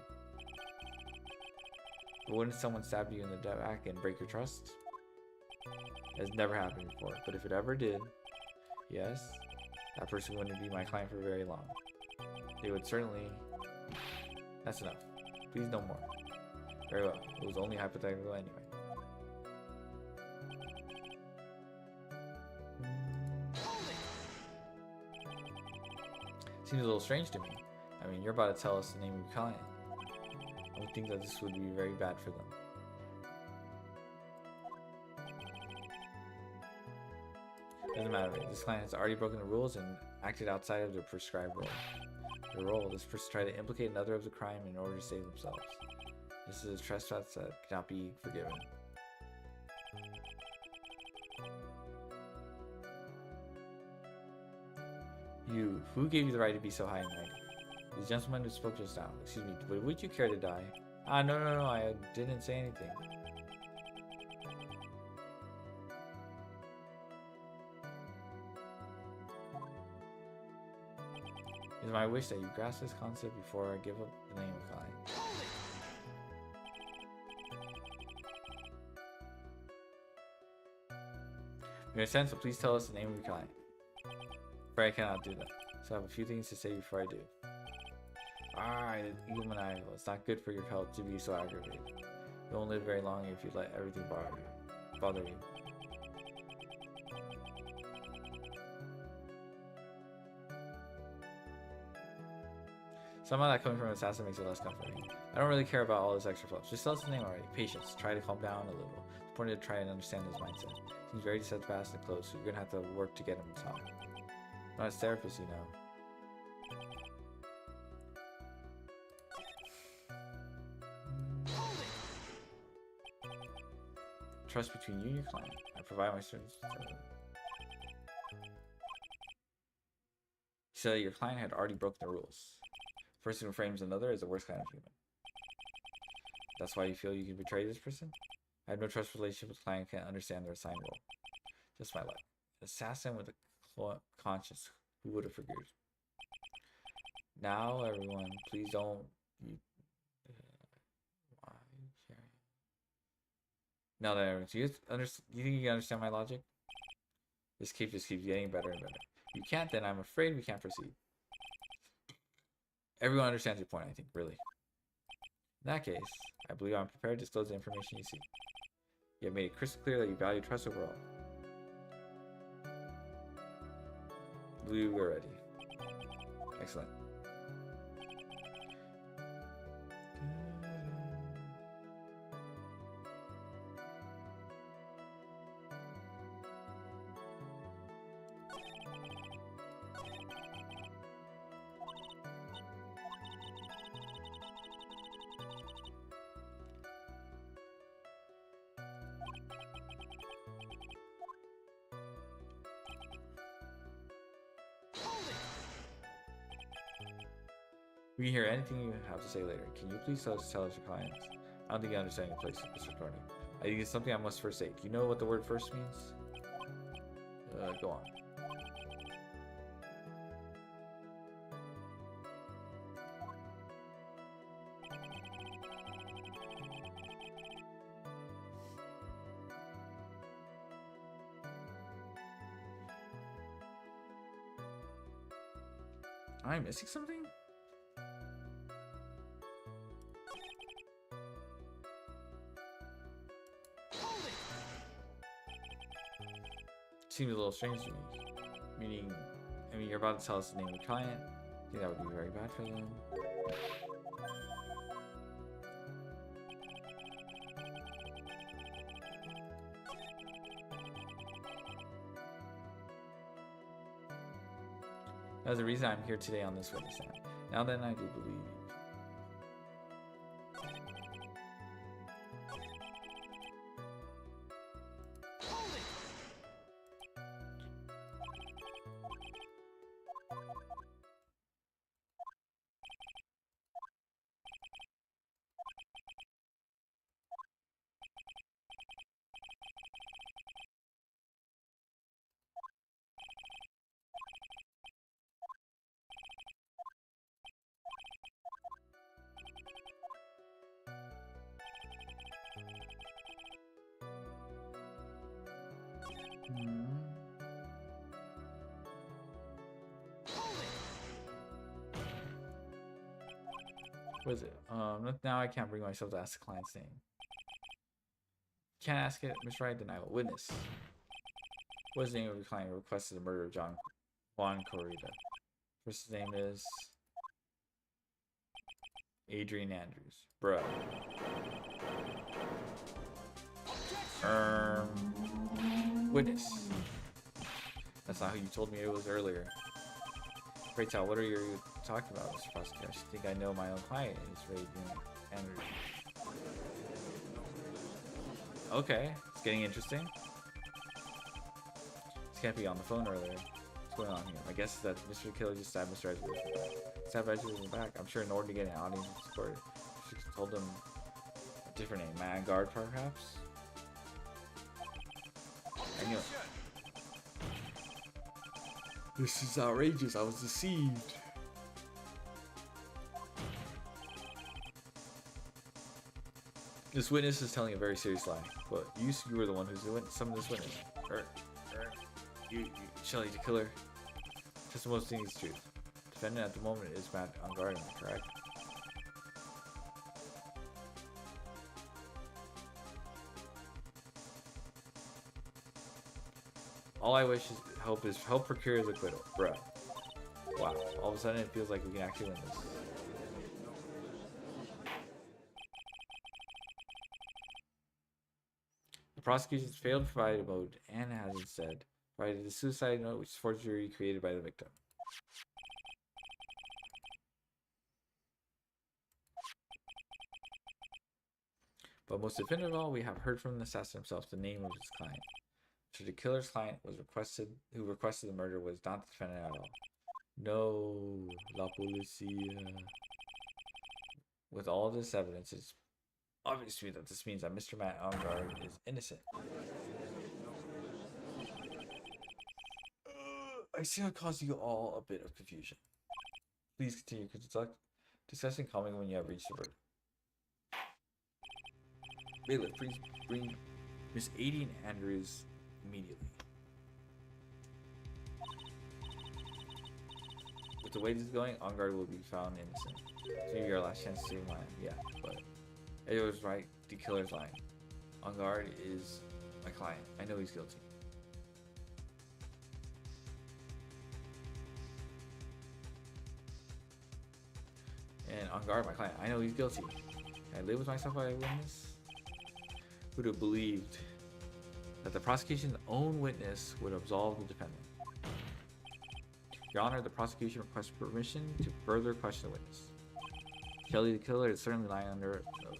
But wouldn't someone stab you in the back and break your trust? It has never happened before, but if it ever did, yes, that person wouldn't be my client for very long. They would certainly... That's enough. Please no more. Very well. It was only hypothetical anyway. Seems a little strange to me. I mean, you're about to tell us the name of your client. I would think that this would be very bad for them. Doesn't matter. This client has already broken the rules and acted outside of their prescribed role. Their role, this person tried to implicate another of the crime in order to save themselves. This is a trespass that cannot be forgiven. You, who gave you the right to be so high and mighty? The gentleman who spoke just now. Excuse me, but would you care to die? Ah, no, I didn't say anything. It is my wish that you grasp this concept before I give up the name of client. You understand, so please tell us the name of your client. For I cannot do that, so I have a few things to say before I do. Alright, even maniacal. It's not good for your health to be so aggravated. You won't live very long if you let everything bother you. Somehow that coming from an assassin makes it less comforting. I don't really care about all this extra fluff. Just tell us the name already. Patience. Try to calm down a little. It's important to try and understand his mindset. He's very steadfast and close, so you're gonna have to work to get him to talk. I'm not his therapist, you know. Trust between you and your client. I provide my service. He said that your client had already broken the rules. Person who frames another is the worst kind of human. That's why you feel you can betray this person? I have no trust relationship with client, can't understand their assigned role. Just my luck. An assassin with a conscience. Who would have figured? Now, everyone, please don't. Now that everyone, do you think you can understand my logic? This case just keeps getting better and better. If you can't, then I'm afraid we can't proceed. Everyone understands your point, I think, really. In that case, I believe I'm prepared to disclose the information you seek. You have made it crystal clear that you value trust overall. I believe we're ready. Excellent. We can hear anything you have to say later. Can you please tell us your clients? I don't think you understand your place in this recording. I think it's something I must first say. Do you know what the word first means? Go on. Am I missing something? Seems a little strange to me. Meaning, you're about to tell us the name of the client. I think that would be very bad for them. That's the reason I'm here today on this witness stand. Now then, I do believe. Hmm. What is it? Now I can't bring myself to ask the client's name. Can't ask it, Mr. Wright, then I will witness. What is the name of your client who requested the murder of Juan Corrida? First name is Adrian Andrews. Bruh. Witness. That's not who you told me it was earlier. Pray tell, what are you talking about, Mr. Prosecutor? I think I know my own client is Adrian Andrews. Okay, it's getting interesting. This can't be on the phone earlier. What's going on here? My guess is that Mr. Killer just stabbed Mr. Edwards in the back. Stabbed Edwards in the back. I'm sure in order to get an audience in court, she told him a different name. Man guard, perhaps? I knew it. This is outrageous. I was deceived. This witness is telling a very serious lie. But you were the one who's summoned this witness. You Shelly, the killer. Just the most thing is truth. Defendant at the moment is Matt on guard, am I correct? All I wish is help procure his acquittal. Bruh. Wow. All of a sudden it feels like we can actually win this. The prosecution's failed to provide a mode and has instead provided a suicide note which is forgery created by the victim. But most definitive of all, we have heard from the assassin himself the name of his client. So the killer's client who requested the murder was not the defendant at all. No, la policía. With all this evidence, it's obvious to me that this means that Mr. Matt Onguard is innocent. I see how it caused you all a bit of confusion. Please continue discussing calmly when you have reached the verdict. Bailiff, please bring Miss Adrian Andrews immediately. With the way this is going, Onguard will be found innocent. So maybe our last chance to save mine. Yeah, but it was right. The killer's lying. Onguard is my client. I know he's guilty. And Onguard, my client. I know he's guilty. Can I live with myself while I witness? Who'd have believed that the prosecution's own witness would absolve the defendant? Your Honor, the prosecution requests permission to further question the witness. Kelly the killer is certainly lying under oath.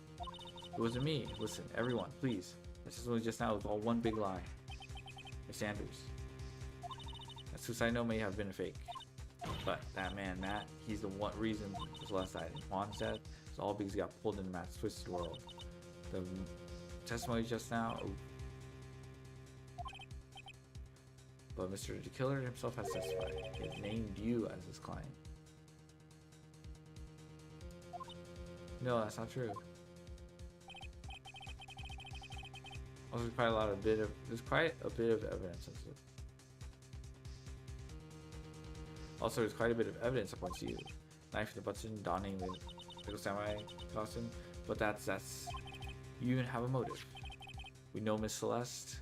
It wasn't me. Listen, everyone, please. This is just now. It was all one big lie. Miss Andrews. That suicide note may have been a fake. But that man, Matt, he's the one reason Celeste died. And Juan's death is all because he got pulled into Matt's twisted world. The testimony just now. But Mr. the Killer himself has testified. He has named you as his client. No, that's not true. Also, there's quite a bit of evidence. Also, there's quite a bit of evidence that points to you. Knife in the button, donning the little samurai costume. But that's you even have a motive. We know Miss Celeste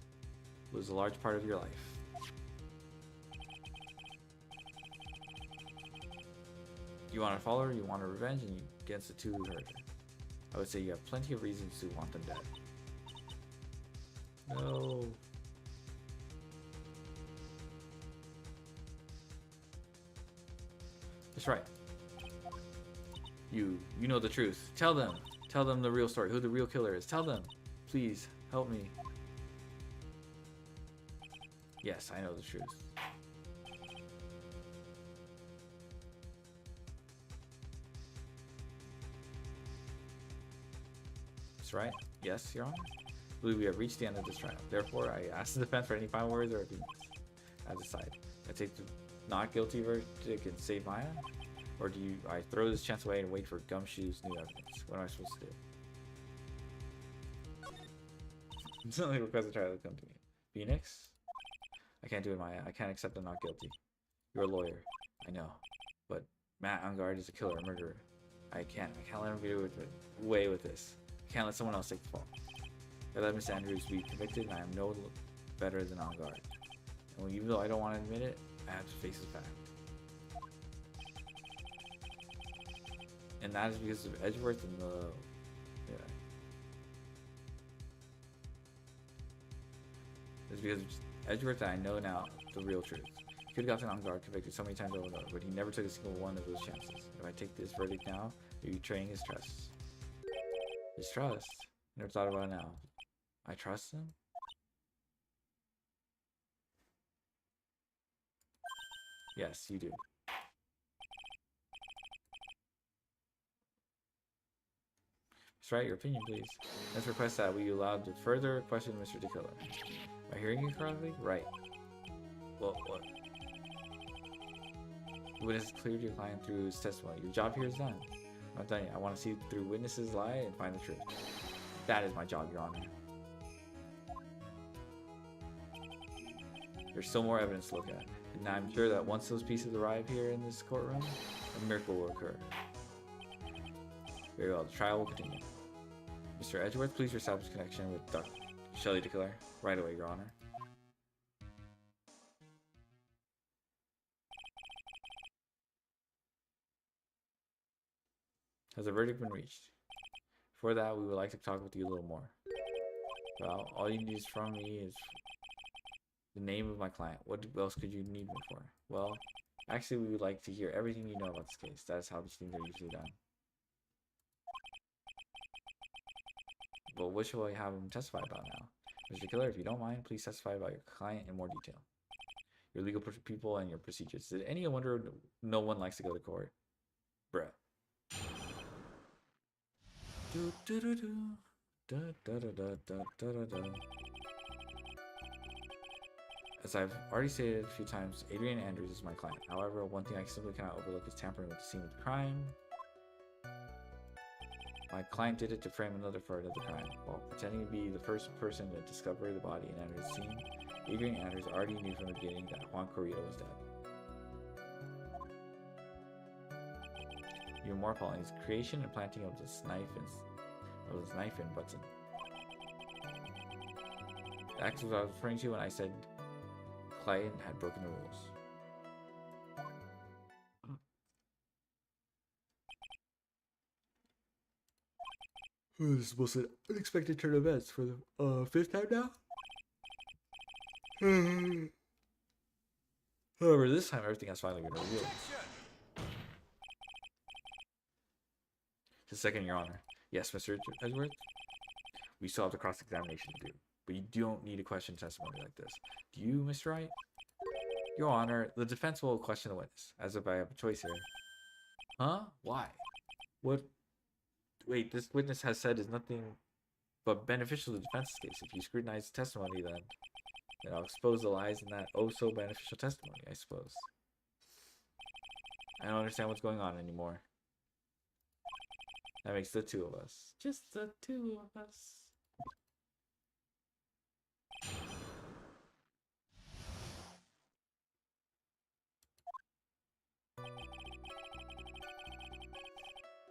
was a large part of your life. You want to follow her, you want her revenge, and you against the two who hurt her. I would say you have plenty of reasons to want them dead. No. That's right. You know the truth. Tell them. Tell them the real story, who the real killer is. Tell them. Please, help me. Yes, I know the truth. That's right. Yes, Your Honor. I believe we have reached the end of this trial. Therefore, I ask the defense for any final words or opinions. I decide. I take the not guilty verdict and save Maya? Or do I throw this chance away and wait for Gumshoe's new evidence? What am I supposed to do? It's only request a trial to come to me. Phoenix? I can't do it, Maya. I can't accept I'm not guilty. You're a lawyer. I know. But Matt on guard is a killer, a murderer. I can't let him get away with this. I can't let someone else take the fall. I let Miss Andrews be convicted, and I am no better than on guard. And even though I don't want to admit it, I have to face the fact. And that is because of Edgeworth and the... Yeah. It's because of Edgeworth that I know now the real truth. He could have gotten on guard convicted so many times over, but he never took a single one of those chances. If I take this verdict now, you're betraying his trust. His trust? I never thought about it now. I trust him? Yes, you do. That's right, your opinion, please. Let's request that we allowed to further question Mr. DeKiller. Am I hearing you correctly? Right. Well, what? The witness cleared your client through his testimony. Your job here is done. I'm not done yet. I want to see through witnesses' lie and find the truth. That is my job, Your Honor. There's still more evidence to look at, and I'm sure that once those pieces arrive here in this courtroom, a miracle will occur. Very well, the trial will continue. Mr. Edgeworth, please establish connection with Dr. Shelley DeKiller. Right away, Your Honor. Has a verdict been reached? For that, we would like to talk with you a little more. Well, all you need from me is the name of my client. What else could you need me for? Well, actually, we would like to hear everything you know about this case. That is how these things are usually done. Well, what shall I have him testify about now? Mr. Killer, if you don't mind, please testify about your client in more detail. Your legal people and your procedures. Did any wonder no one likes to go to court? Bruh. Do, do, do, do. Da, da, da, da, da, da, da. As I've already stated a few times, Adrian Andrews is my client. However, one thing I simply cannot overlook is tampering with the scene of the crime. My client did it to frame another for another crime. While pretending to be the first person to discover the body and enter the scene, Adrian Andrews already knew from the beginning that Juan Corrido was dead. Even more appalling is the creation and planting of this knife in Button. The act was I was referring to when I said client had broken the rules. This is supposed to unexpected turn of events for the fifth time now? However, this time everything has finally been revealed. The second, Your Honor. Yes, Mr. Edgeworth? We still have the cross-examination to do, but you don't need a question testimony like this. Do you, Mr. Wright? Your Honor, the defense will question the witness, as if I have a choice here. Huh? Why? What? Wait, this witness has said is nothing but beneficial to the defense's case. If you scrutinize the testimony, then I'll expose the lies in that oh-so-beneficial testimony, I suppose. I don't understand what's going on anymore. That makes the two of us. Just the two of us.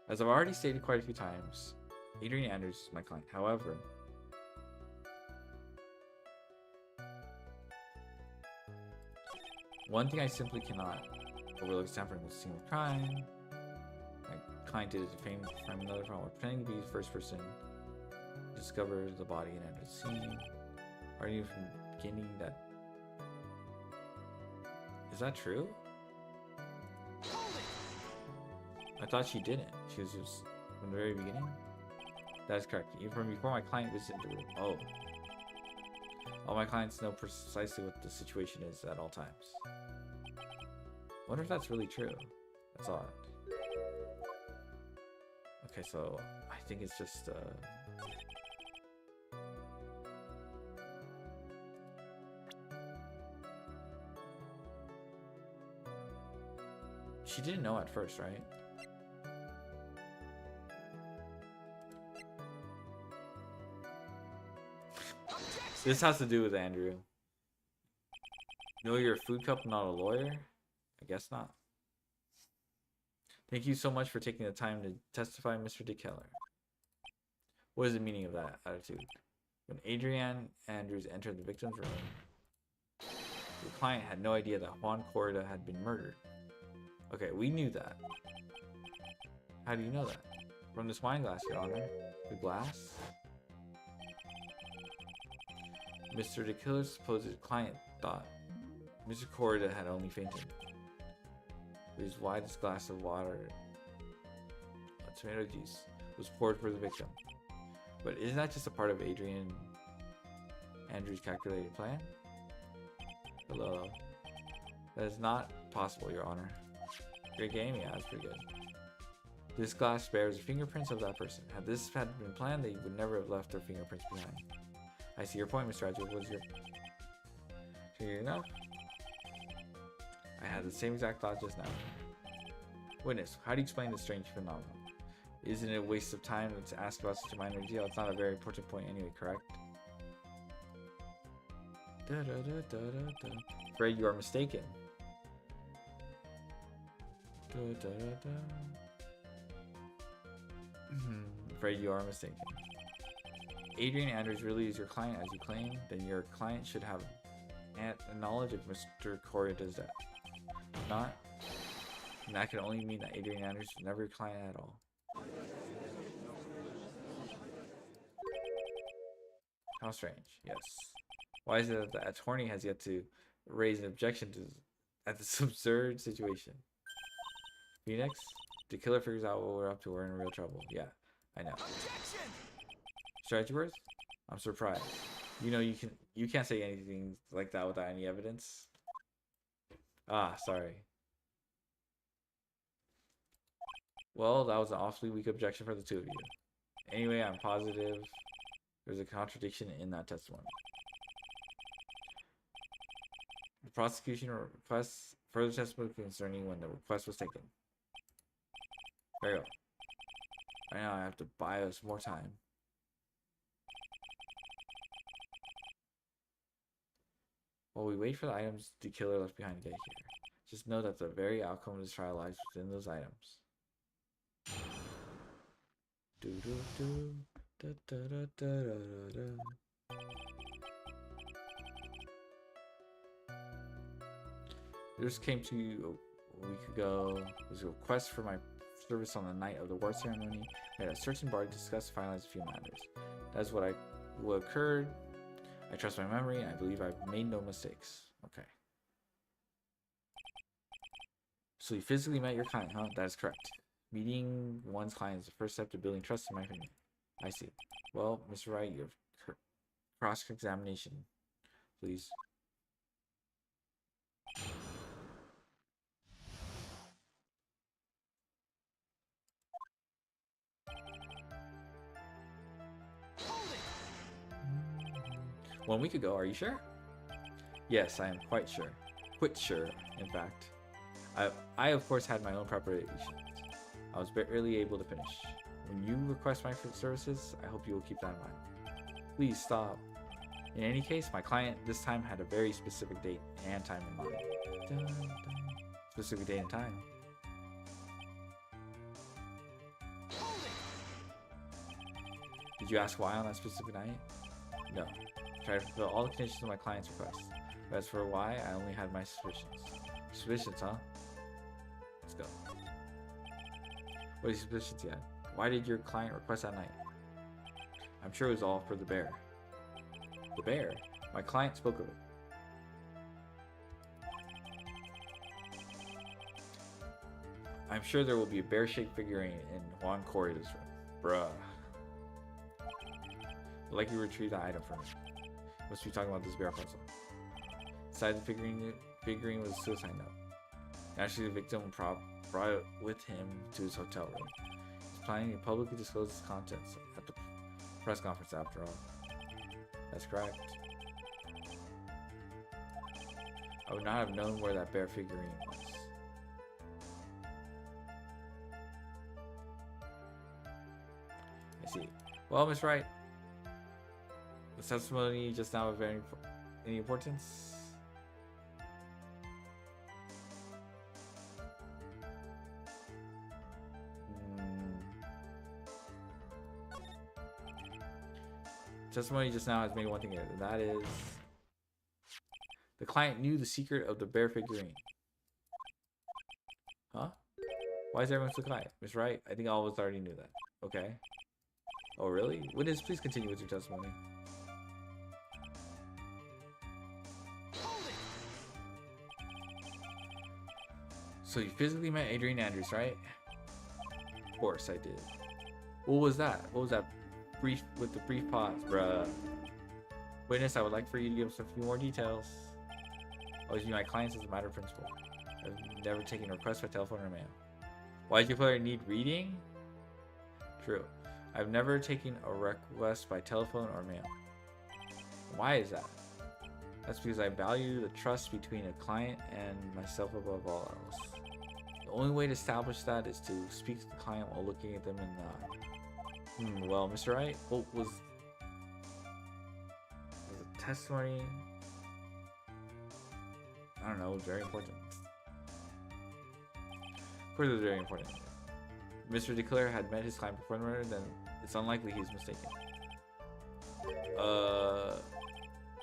As I've already stated quite a few times, Adrian Andrews is my client. However, one thing I simply cannot overlook is tampering with the scene of crime. My client did it to frame another problem, pretending to be the first person to discover the body and enter the scene. Arguing from the beginning that... Is that true? I thought she didn't. She was just from the very beginning. That is correct. Even from before my client visited the room. Oh. All my clients know precisely what the situation is at all times. I wonder if that's really true. That's odd. Okay, so I think it's just she didn't know at first, right? This has to do with Andrew. You know you're a food cup, not a lawyer? I guess not. Thank you so much for taking the time to testify, Mr. DeKeller. What is the meaning of that attitude? When Adrienne Andrews entered the victim's room, the client had no idea that Juan Corrida had been murdered. Okay, we knew that. How do you know that? From this wine glass, Your Honor. The glass? Mr. DeKeller's supposed client thought Mr. Corrida had only fainted. His widest glass of water, tomato juice, was poured for the victim. But isn't that just a part of Adrienne Andrews' calculated plan? Hello. That is not possible, Your Honor. Great game? Yeah, that's pretty good. This glass bears the fingerprints of that person. Had this had been planned, they would never have left their fingerprints behind. I see your point, Mr. Edgewood. What's your... Clear enough? I had the same exact thought just now. Witness, how do you explain this strange phenomenon? Isn't it a waste of time to ask about such a minor deal? It's not a very important point anyway, correct? Afraid you are mistaken. Afraid you are mistaken. Adrienne Andrews really is your client, as you claim. Then your client should have a knowledge of Mr. Corrida's death. If not, and that can only mean that Adrienne Andrews was never your client at all. How strange. Yes. Why is it that the attorney has yet to raise an objection to this absurd situation? Phoenix? The killer figures out what we're up to. We're in real trouble. Yeah, I know. Mr. Edgeworth? I'm surprised. You know you can't say anything like that without any evidence. Ah, sorry. Well, that was an awfully weak objection for the two of you. Anyway, I'm positive there's a contradiction in that testimony. The prosecution requests further testimony concerning when the request was taken. There you go. Right now I have to buy us more time. While we wait for the items the killer left behind to get here, just know that the very outcome of this trial lies within those items. This came to you a week ago. It was a request for my service on the night of the war ceremony. We had a search and bar to discuss and finalize a few matters. That's what occurred. I trust my memory, and I believe I've made no mistakes. Okay. So you physically met your client, huh? That is correct. Meeting one's client is the first step to building trust, in my opinion. I see. Well, Mr. Wright, you have cross-examination, please. One week ago, are you sure? Yes, I am quite sure. Quite sure, in fact. I of course had my own preparations. I was barely able to finish. When you request my services, I hope you will keep that in mind. Please stop. In any case, my client this time had a very specific date and time in mind. Dun, dun. Specific date and time. Did you ask why on that specific night? No. I tried to fulfill all the conditions of my client's request. But as for why, I only had my suspicions. Suspicions, huh? Let's go. What are your suspicions yet? Why did your client request that night? I'm sure it was all for the bear. The bear? My client spoke of it. I'm sure there will be a bear-shaped figurine in Juan Corrida's room. Bruh. I'd like you to retrieve that item from me. Must be talking about this bear puzzle. Inside the figurine was a suicide note. Naturally, the victim brought it with him to his hotel room. He's planning to publicly disclose its contents at the press conference after all. That's correct. I would not have known where that bear figurine was. I see. Well, Miss Wright, the testimony just now of any importance? Testimony just now has made one thing clear, and that is the client knew the secret of the bear figurine. Huh? Why is everyone so quiet? Miss Wright, I think all of us already knew that. Okay. Oh, really? Witness, please continue with your testimony. So you physically met Adrian Andrews, right? Of course I did. What was that? What was that brief with the brief pause, bruh? Witness, I would like for you to give us a few more details. Always view my clients as a matter of principle. I've never taken requests by telephone or mail. Why did your player need reading? True. I've never taken a request by telephone or mail. Why is that? That's because I value the trust between a client and myself above all else. The only way to establish that is to speak to the client while looking at them in the eye. Well, Mr. Wright, what was a testimony? I don't know, it was very important. Of course it was very important. Mr. DeClaire had met his client before the murder, then it's unlikely he was mistaken.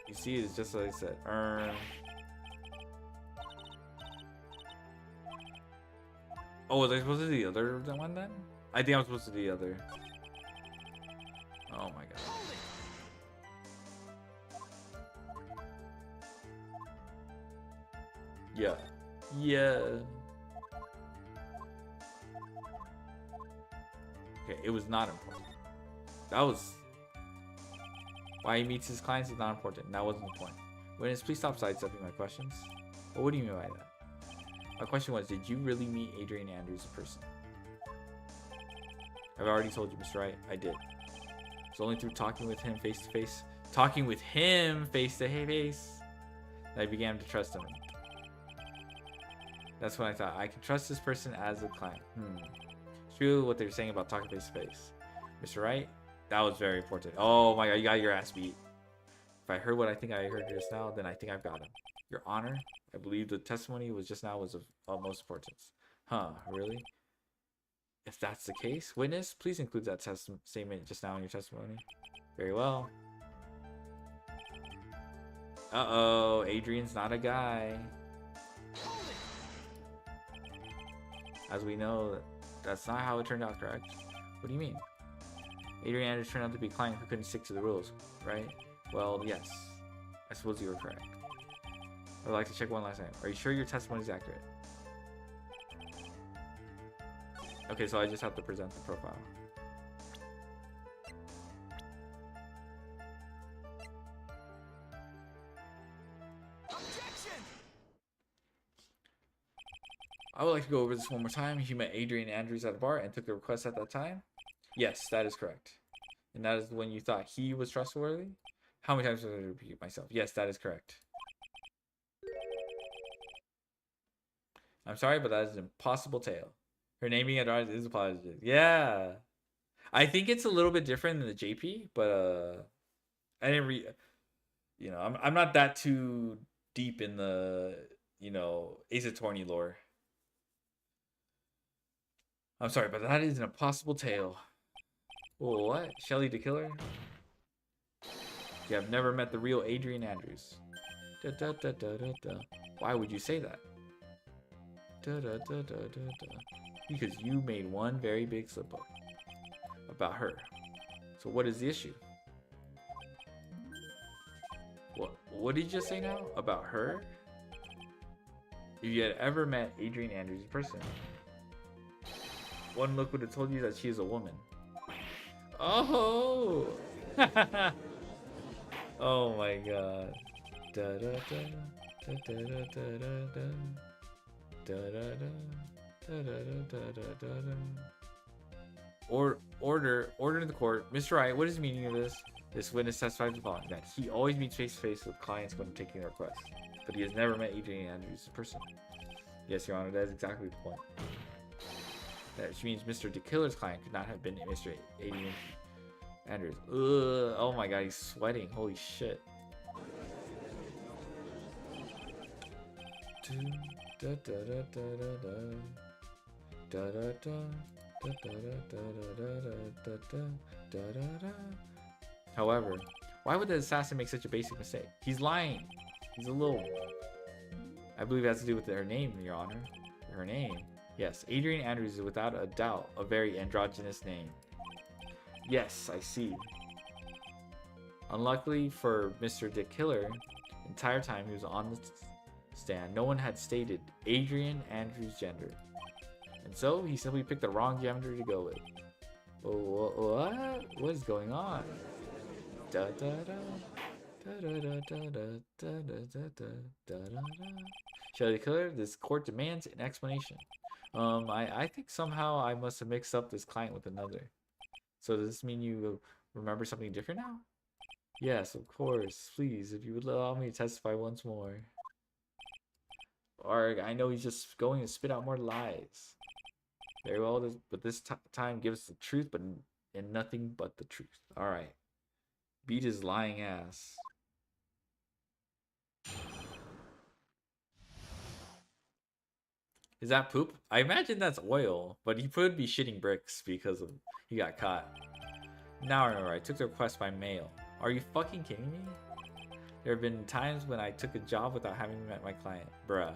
You see, it's just like I said. Oh, was I supposed to do the other one then? I think I'm supposed to do the other. Oh my god. Yeah. Yeah. Okay, it was not important. That was... Why he meets his clients is not important. That wasn't the point. Witness, please stop sidestepping my questions. Well, what do you mean by that? My question was, did you really meet Adrian Andrews in person? I've already told you, Mr. Wright. I did. It's only through talking with him face to face. Talking with him face to face. That I began to trust him. That's when I thought, I can trust this person as a client. It's true what they're saying about talking face to face. Mr. Wright, that was very important. Oh my god, you got your ass beat. If I heard what I think I heard just now, then I think I've got him. Your Honor, I believe the testimony was just now was of utmost importance. Huh, really? If that's the case, witness, please include that statement just now in your testimony. Very well. Uh-oh, Adrian's not a guy. As we know, that's not how it turned out, correct? What do you mean? Adrian Andrews turned out to be a client who couldn't stick to the rules, right? Well, yes. I suppose you were correct. I would like to check one last time. Are you sure your testimony is accurate? Okay, so I just have to present the profile. Objection! I would like to go over this one more time. You met Adrian Andrews at a bar and took the request at that time? Yes, that is correct. And that is when you thought he was trustworthy? How many times did I repeat myself? Yes, that is correct. I'm sorry, but that is an impossible tale. Her name being Andrade is a positive. Yeah. I think it's a little bit different than the JP, but I didn't read, you know, I'm not that too deep in the, you know, Ace Attorney lore. I'm sorry, but that is an impossible tale. Whoa, what? Shelly the Killer? You have never met the real Adrian Andrews. Da, da, da, da, da, da. Why would you say that? Da, da, da, da, da, da. Because you made one very big slip up about her. So what is the issue? What did you just say now? About her? If you had ever met Adrian Andrews in person, one look would have told you that she is a woman. Oh! Oh my god. Da da da da da da da da da da da. Order in the court. Mr. Wright, what is the meaning of this? This witness testified upon that he always meets face to face with clients when taking their requests, but he has never met Adrian Andrews in person. Yes, Your Honor, that is exactly the point. That means Mr. DeKiller's client could not have been Mr. Adrian Andrews. Ugh, oh my god, he's sweating. Holy shit. However, Why would the assassin make such a basic mistake? He's lying. He's a little... I believe it has to do with her name, Your Honor. Her name. Yes, Adrian Andrews is without a doubt a very androgynous name. Yes, I see. Unluckily for Mr. Dick Killer, the entire time he was on the stand, no one had stated Adrian Andrews' gender. And so he simply picked the wrong gender to go with. What? What is going on? Da da da. Shall I declare this court demands an explanation? I think somehow I must have mixed up this client with another. So does this mean you remember something different now? Yes, of course. Please, if you would allow me to testify once more. Or I know he's just going to spit out more lies. Very well, but this time give us the truth, but and nothing but the truth. All right. Beat his lying ass. Is that poop? I imagine that's oil, but he could be shitting bricks because of he got caught. Now I remember, I took the request by mail. Are you fucking kidding me? There have been times when I took a job without having met my client. Bruh.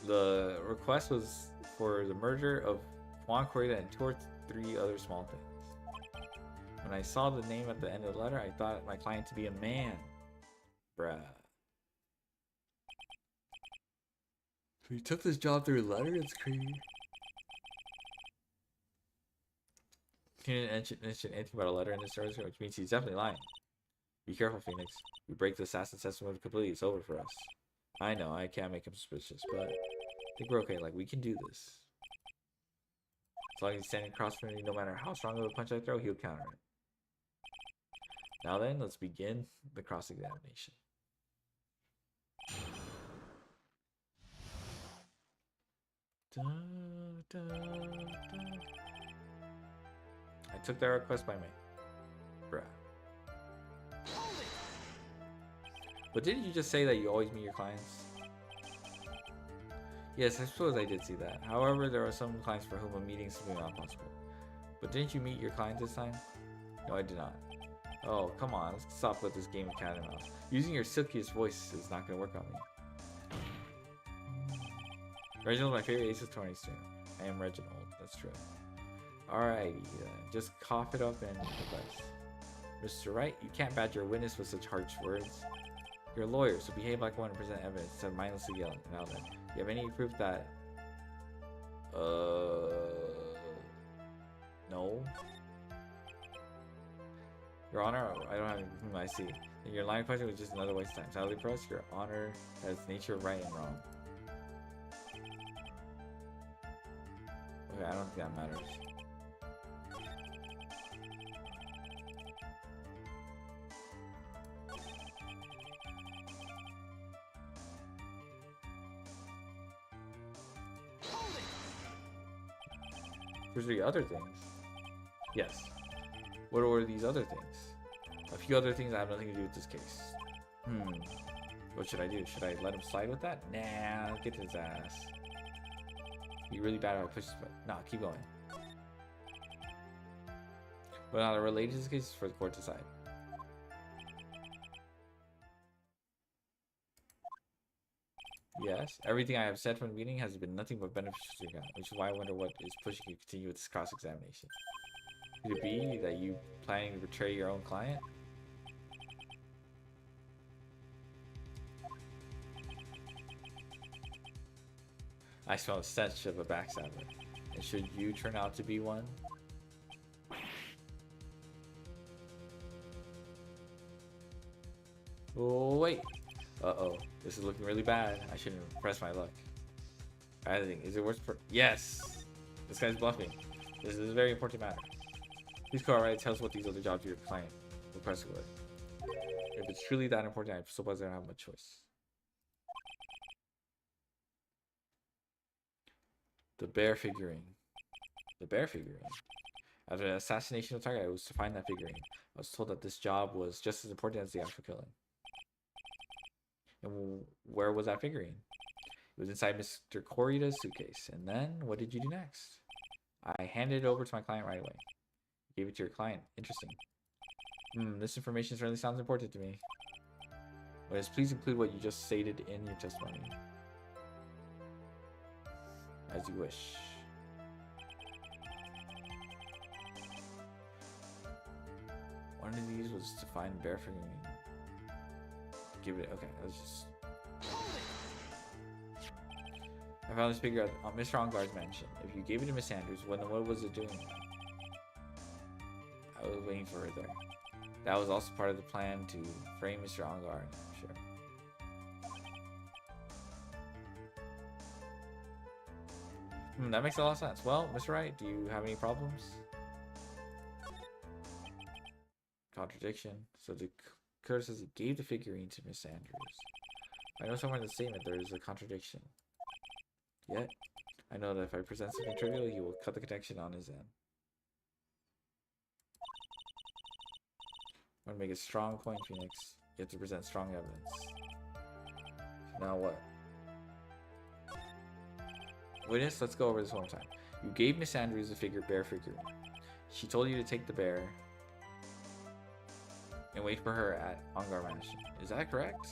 The request was for the murder of Juan Corrida and 2 or 3 other small things. When I saw the name at the end of the letter, I thought my client to be a man. Bruh. So he took this job through a letter? That's crazy. He didn't mention anything about a letter in this story, which means he's definitely lying. Be careful, Phoenix. We break the assassin's testimony completely, it's over for us. I know, I can't make him suspicious, but I think we're okay. Like, we can do this. As long as he's standing across from me, no matter how strong of a punch I throw, he'll counter it. Now then, let's begin the cross-examination. I took that request by mail. Bruh. But didn't you just say that you always meet your clients? Yes, I suppose I did see that. However, there are some clients for whom a meeting is simply not possible. But didn't you meet your client this time? No, I did not. Oh, come on. Let's stop with this game of cat and mouse. Using your silkiest voice is not going to work on me. Reginald's my favorite Ace Attorney student. I am Reginald. That's true. Alrighty, just cough it up and advice. Mr. Wright, you can't badger a witness with such harsh words. You're a lawyer, so behave like one and present evidence instead of mindlessly yelling. Now then, do you have any proof that... No. Your Honor, I don't have any... I see. And your line of question was just another waste of time. Sadly for us, Your Honor has nature of right and wrong. Okay, I don't think that matters. There's the other things. Yes. What were these other things? A few other things that have nothing to do with this case. What should I do? Should I let him slide with that? Nah, get his ass. Be really bad if I push this button. Nah, keep going. But not related to this case for the court to decide. Yes, everything I have said from the beginning has been nothing but beneficial to your account, which is why I wonder what is pushing you to continue with this cross-examination. Could it be that you planning to betray your own client? I smell the stench of a backstabber. And should you turn out to be one? Oh, wait. Uh-oh. This is looking really bad. I shouldn't press my luck. I think, is it worth for... Yes! This guy's bluffing. This is a very important matter. Please call right. Tell us what these other jobs your client requested were. If it's truly that important, I suppose I don't have much choice. The bear figurine. The bear figurine. After the assassination of the target, I was to find that figurine. I was told that this job was just as important as the actual killing. And where was that figurine? It was inside Mr. Corrida's suitcase. And then, what did you do next? I handed it over to my client right away. You gave it to your client. Interesting. This information certainly sounds important to me. Whereas, please include what you just stated in your testimony. As you wish. One of these was to find bear figurine. Give it. Okay, let's just. I found this figure at Mr. Ongar's mansion. If you gave it to Miss Andrews, what was it doing? I was waiting for her there. That was also part of the plan to frame Mr. Ongar. Sure. That makes a lot of sense. Well, Mr. Wright, do you have any problems? Contradiction. So the Curtis says he gave the figurine to Miss Andrews. I know somewhere in the statement there is a contradiction. Yet, I know that if I present something trivial, he will cut the connection on his end. I want to make a strong point, Phoenix. You have to present strong evidence. So now what? Witness, let's go over this one more time. You gave Miss Andrews the bear figurine. She told you to take the bear and wait for her at Ongar Mansion. Is that correct?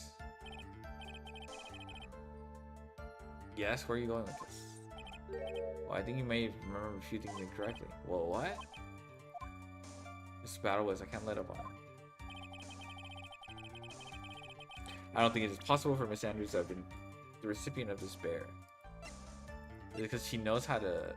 Yes, where are you going with this? Well, I think you may remember a few things incorrectly. Well, what? This battle was, I can't let up on it. I don't think it is possible for Miss Andrews to have been the recipient of this bear. Because she knows how to...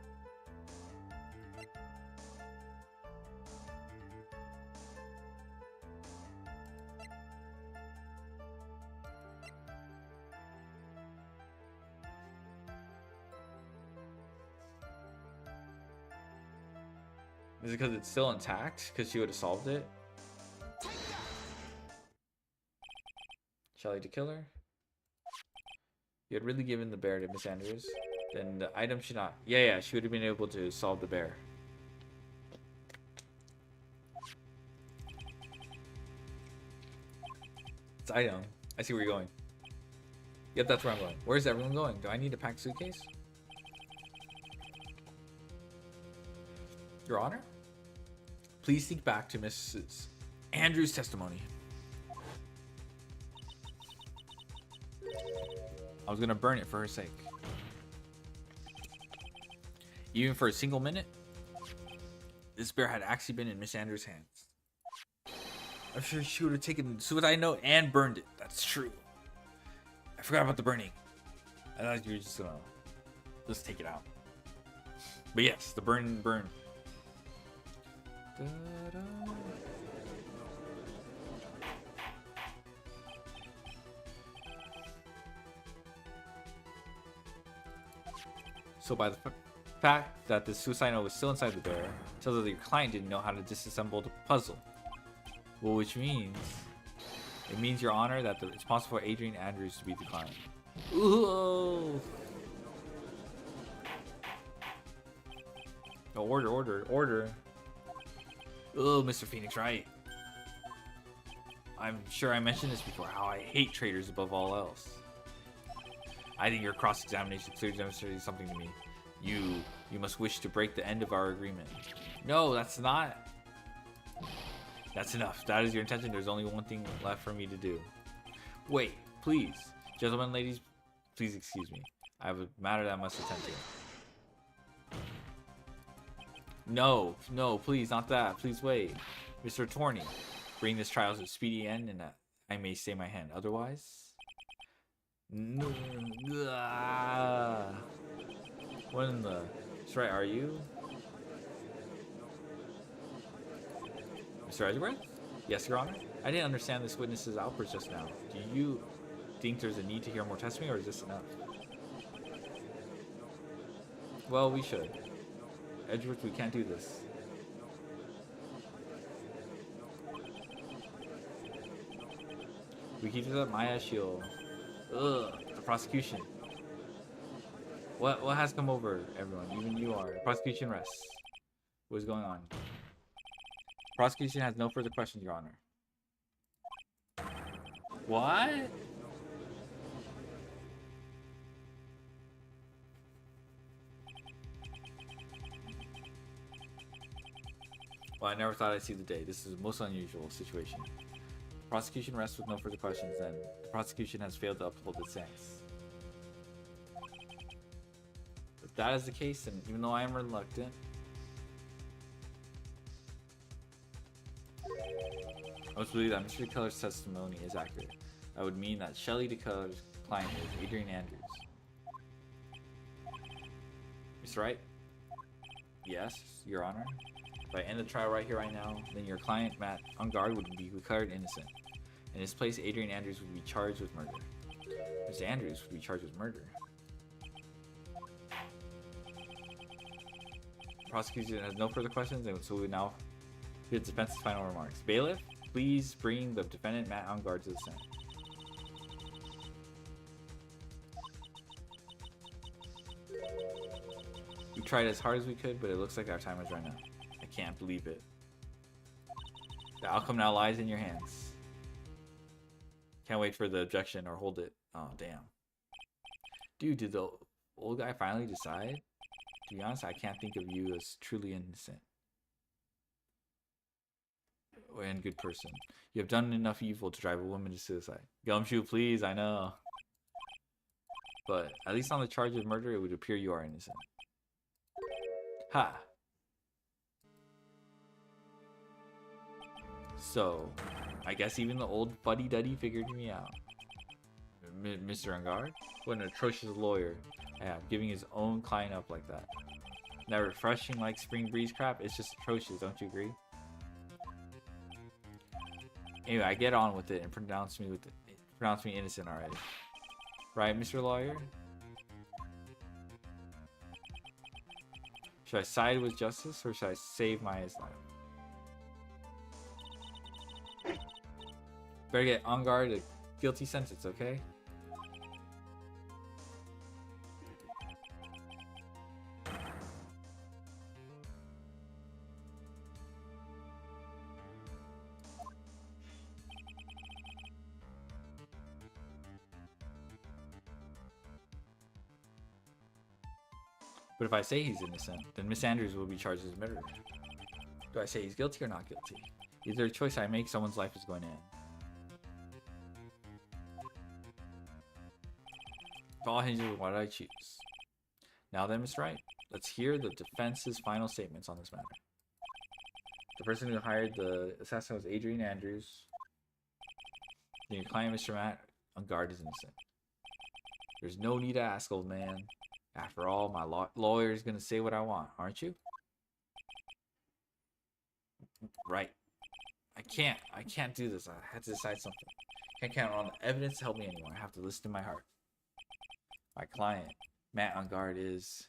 Is it because it's still intact? Because she would have solved it? Shall I to kill her? You had really given the bear to Miss Andrews? Then the item should not... Yeah, she would have been able to solve the bear. It's item. I see where you're going. Yep, that's where I'm going. Where's everyone going? Do I need a packed suitcase? Your Honor? Please think back to Mrs. Andrews' testimony. I was gonna burn it for her sake. Even for a single minute, this bear had actually been in Miss Andrews' hands. I'm sure she would have taken the suicide note and burned it. That's true. I forgot about the burning. I thought you were just gonna just take it out. But yes, the burn. So by the fact that the suicide note was still inside the bear, tells us that your client didn't know how to disassemble the puzzle. Well, which means... It means, Your Honor, that it's possible for Adrian Andrews to be the client. Ooh! Oh, order. Oh, Mr. Phoenix, right. I'm sure I mentioned this before, how I hate traitors above all else. I think your cross-examination clearly demonstrated something to me. You must wish to break the end of our agreement. No, that's not. That's enough. That is your intention. There's only one thing left for me to do. Wait, please. Gentlemen, ladies, please excuse me. I have a matter that I must attend to. No, please, not that. Please wait. Mr. Attorney, bring this trial to a speedy end and that I may stay my hand. Otherwise... No. What in the... That's right, are you? Mr. Edgeworth? Yes, Your Honor? I didn't understand this witness's outburst just now. Do you think there's a need to hear more testimony, or is this enough? Well, we should. Edgeworth, we can't do this. We keep this up, Maya Shield. Ugh, the prosecution. What has come over everyone? Even you are. Prosecution rests. What is going on? Prosecution has no further questions, Your Honor. What? Well, I never thought I'd see the day. This is a most unusual situation. The prosecution rests with no further questions, then. The prosecution has failed to uphold its stance. If that is the case, then even though I am reluctant, I must believe that Mr. DeColor's testimony is accurate. That would mean that Shelley DeColor's client is Adrian Andrews. Mr. Wright? Yes, Your Honor. If I end the trial right here, right now, then your client, Matt Ungard, would be declared innocent. In his place, Adrian Andrews would be charged with murder. Mr. Andrews would be charged with murder. The prosecution has no further questions, and so we now hear the defense's final remarks. Bailiff, please bring the defendant, Matt Ungard, to the stand. We tried as hard as we could, but it looks like our time has run out. I can't believe it. The outcome now lies in your hands. Can't wait for the objection or hold it. Oh, damn. Dude, did the old guy finally decide? To be honest, I can't think of you as truly innocent and good person. You have done enough evil to drive a woman to suicide. Gumshoe, please, I know. But at least on the charge of murder, it would appear you are innocent. Ha! So, I guess even the old fuddy-duddy figured me out. Mr. Ungard? What an atrocious lawyer I have, giving his own client up like that. That refreshing like spring breeze crap, it's just atrocious, don't you agree? Anyway, I get on with it and pronounce me innocent already. Right, Mr. Lawyer? Should I side with justice or should I save my life? Better get Ungard a guilty sentence, okay? But if I say he's innocent, then Miss Andrews will be charged as murder. Do I say he's guilty or not guilty? Either choice I make, someone's life is going to end. It all hinges on what I choose. Now then, Mr. Wright, let's hear the defense's final statements on this matter. The person who hired the assassin was Adrian Andrews. Then your client, Mr. Matt Ungard, is innocent. There's no need to ask, old man. After all, my lawyer is going to say what I want, aren't you? Right. I can't do this. I have to decide something. Can't count on the evidence to help me anymore. I have to listen to my heart. My client, Matt Ungard, is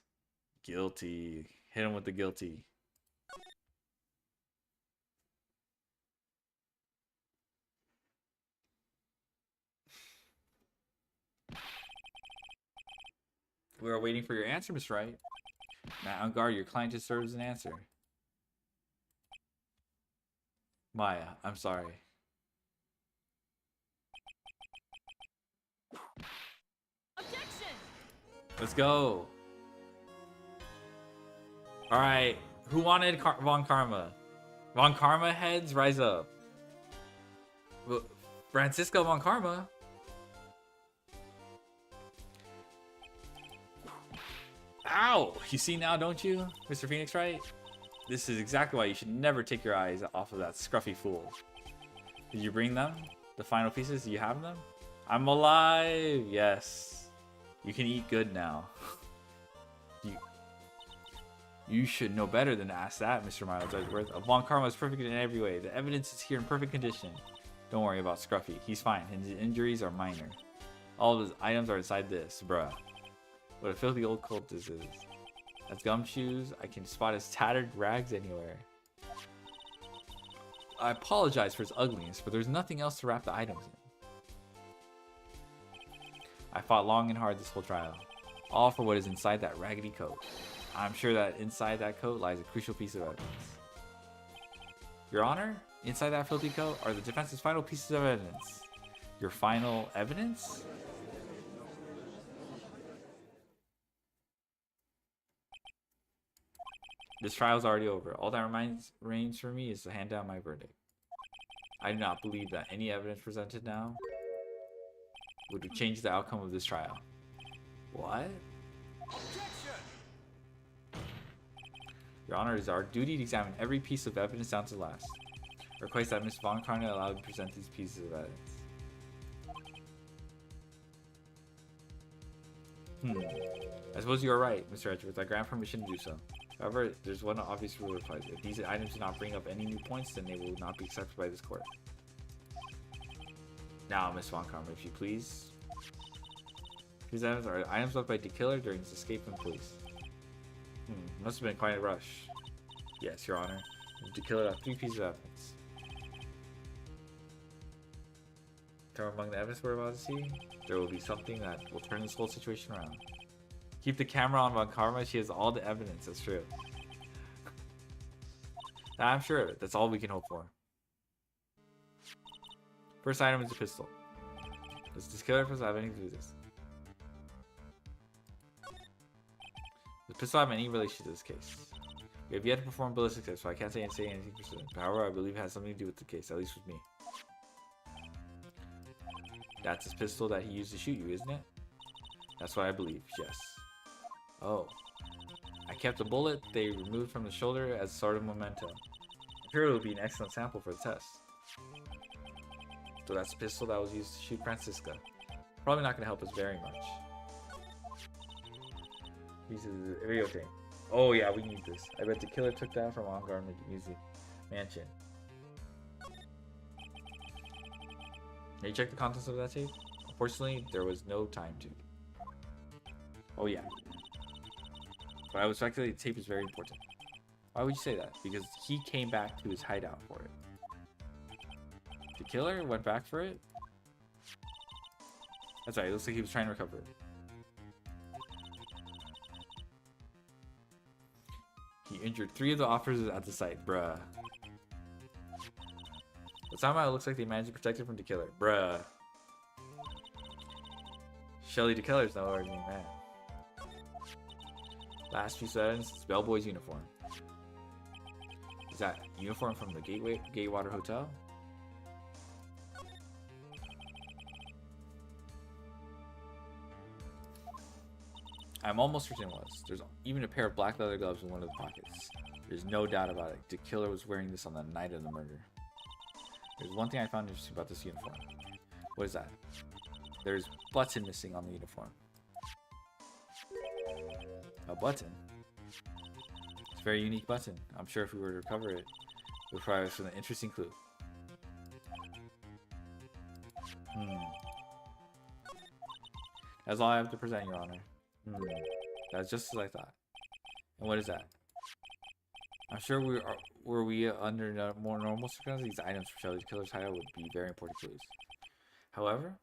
guilty. Hit him with the guilty. We are waiting for your answer, Miss Wright. Matt Ungard, your client deserves an answer. Maya, I'm sorry. Objection! Let's go. All right. Who wanted Von Karma? Von Karma heads, rise up. Well, Francisco Von Karma. Ow! You see now, don't you, Mr. Phoenix Wright? This is exactly why you should never take your eyes off of that scruffy fool. Did you bring them? The final pieces? Do you have them? I'm alive! Yes. You can eat good now. You should know better than to ask that, Mr. Miles Edgeworth. Von Karma is perfect in every way. The evidence is here in perfect condition. Don't worry about Scruffy. He's fine. His injuries are minor. All of his items are inside this, bruh. What a filthy old cult this is. As Gumshoes, I can spot his tattered rags anywhere. I apologize for his ugliness, but there's nothing else to wrap the items in. I fought long and hard this whole trial. All for what is inside that raggedy coat. I'm sure that inside that coat lies a crucial piece of evidence. Your Honor, inside that filthy coat are the defense's final pieces of evidence. Your final evidence? This trial is already over. All that remains for me is to hand down my verdict. I do not believe that any evidence presented now would change the outcome of this trial. What? Your Honor, it is our duty to examine every piece of evidence down to the last. I request that Ms. Von Karna allow to present these pieces of evidence. I suppose you are right, Mr. Edgeworth. I grant permission to do so. However, there's one obvious rule that applies. If these items do not bring up any new points, then they will not be accepted by this court. Now, Ms. Von Karma, if you please. These items are items left by the killer during his escape from police. Must have been quite a rush. Yes, Your Honor. The killer left 3 pieces of evidence. Come among the evidence we're about to see, there will be something that will turn this whole situation around. Keep the camera on Von Karma. She has all the evidence. That's true. I'm sure of it. That's all we can hope for. First item is a pistol. Does this killer have anything to do with this? Does the pistol have any relation to this case? We have yet to perform ballistic tests, so I can't say anything for certain. However, I believe it has something to do with the case, at least with me. That's his pistol that he used to shoot you, isn't it? That's what I believe, yes. Oh. I kept a bullet they removed from the shoulder as sort of memento. I'm sure it would be an excellent sample for the test. So that's the pistol that was used to shoot Francisca. Probably not going to help us very much. This is a video game. Oh yeah, we need this. I bet the killer took that from Ongar Music Mansion. Have you checked the contents of that tape? Unfortunately, there was no time to. Oh yeah. But I would speculate the tape is very important. Why would you say that? Because he came back to his hideout for it. The killer went back for it? That's right, it looks like he was trying to recover it. He injured 3 of the officers at the site, bruh. But somehow it looks like they managed to protect it from the killer, bruh. Shelly the killer's no ordinary man. Last piece of evidence is Bellboy's uniform. Is that uniform from the Gatewater Hotel? I'm almost certain it was. There's even a pair of black leather gloves in one of the pockets. There's no doubt about it. The killer was wearing this on the night of the murder. There's one thing I found interesting about this uniform. What is that? There's a button missing on the uniform. A button? It's a very unique button. I'm sure if we were to recover it, it would provide us with an interesting clue. That's all I have to present, Your Honor. That's just as I thought. And what is that? I'm sure were we under more normal circumstances, these items from Shelly the Killer's hideout would be very important clues. However,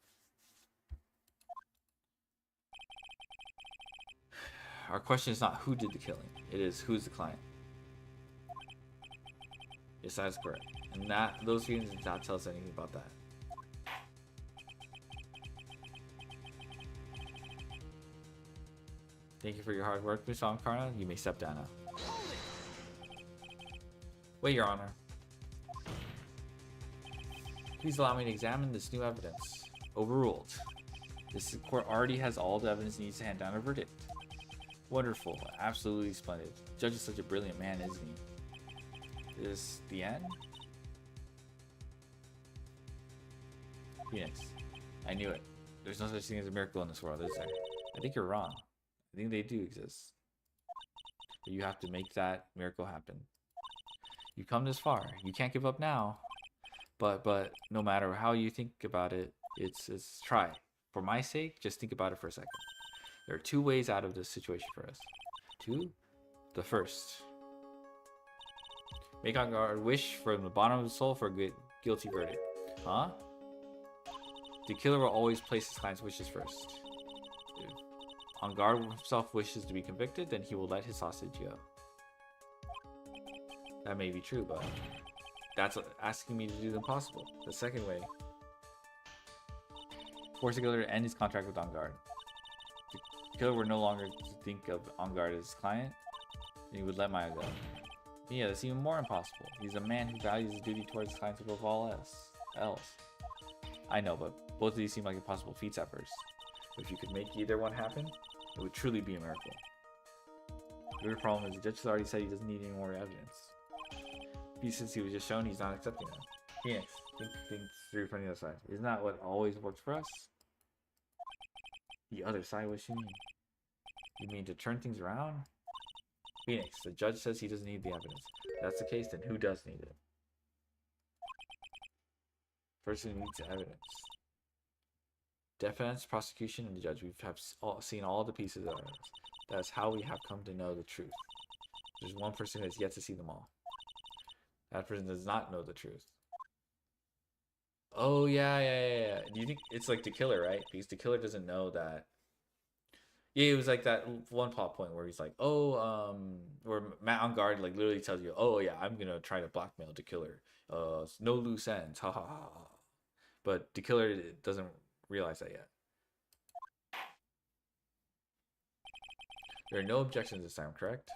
our question is not who did the killing. It is who's the client. Yes, that is correct. And those things did not tell us anything about that. Thank you for your hard work, Miss Karna. You may step down now. Wait, Your Honor. Please allow me to examine this new evidence. Overruled. This court already has all the evidence it needs to hand down a verdict. Wonderful. Absolutely splendid. The judge is such a brilliant man, isn't he? Is this the end? Phoenix. I knew it. There's no such thing as a miracle in this world, is there? I think you're wrong. I think they do exist. But you have to make that miracle happen. You come this far. You can't give up now. But no matter how you think about it, it's try. For my sake, just think about it for a second. There are 2 ways out of this situation for us. 2? The first. Make on guard wish from the bottom of the soul for a good guilty verdict. Huh? The killer will always place his client's wishes first. If on guard himself wishes to be convicted, then he will let his hostage go. That may be true, but that's asking me to do the impossible. The second way. Force the killer to end his contract with On Guard. The killer were no longer to think of On Guard as his client. And he would let Maya go. Yeah, that's even more impossible. He's a man who values his duty towards his clients above all else. I know, but both of these seem like impossible feats at first. If you could make either one happen, it would truly be a miracle. The real problem is the judge has already said he doesn't need any more evidence. Since he was just shown, he's not accepting them. Phoenix, think through from the other side. Isn't that what always works for us? The other side? What you mean? You mean to turn things around? Phoenix, the judge says he doesn't need the evidence. If that's the case, then who does need it? Person who needs the evidence. Defense, prosecution, and the judge. We have seen all the pieces of evidence. That's how we have come to know the truth. There's one person who has yet to see them all. That person does not know the truth. Oh, yeah. Do you think it's like the killer, right? Because the killer doesn't know that. Yeah, it was like that one plot point where he's like, oh, where Matt on guard like literally tells you, oh yeah, I'm gonna try to blackmail the killer. No loose ends, ha ha ha. But the killer doesn't realize that yet. There are no objections this time, correct?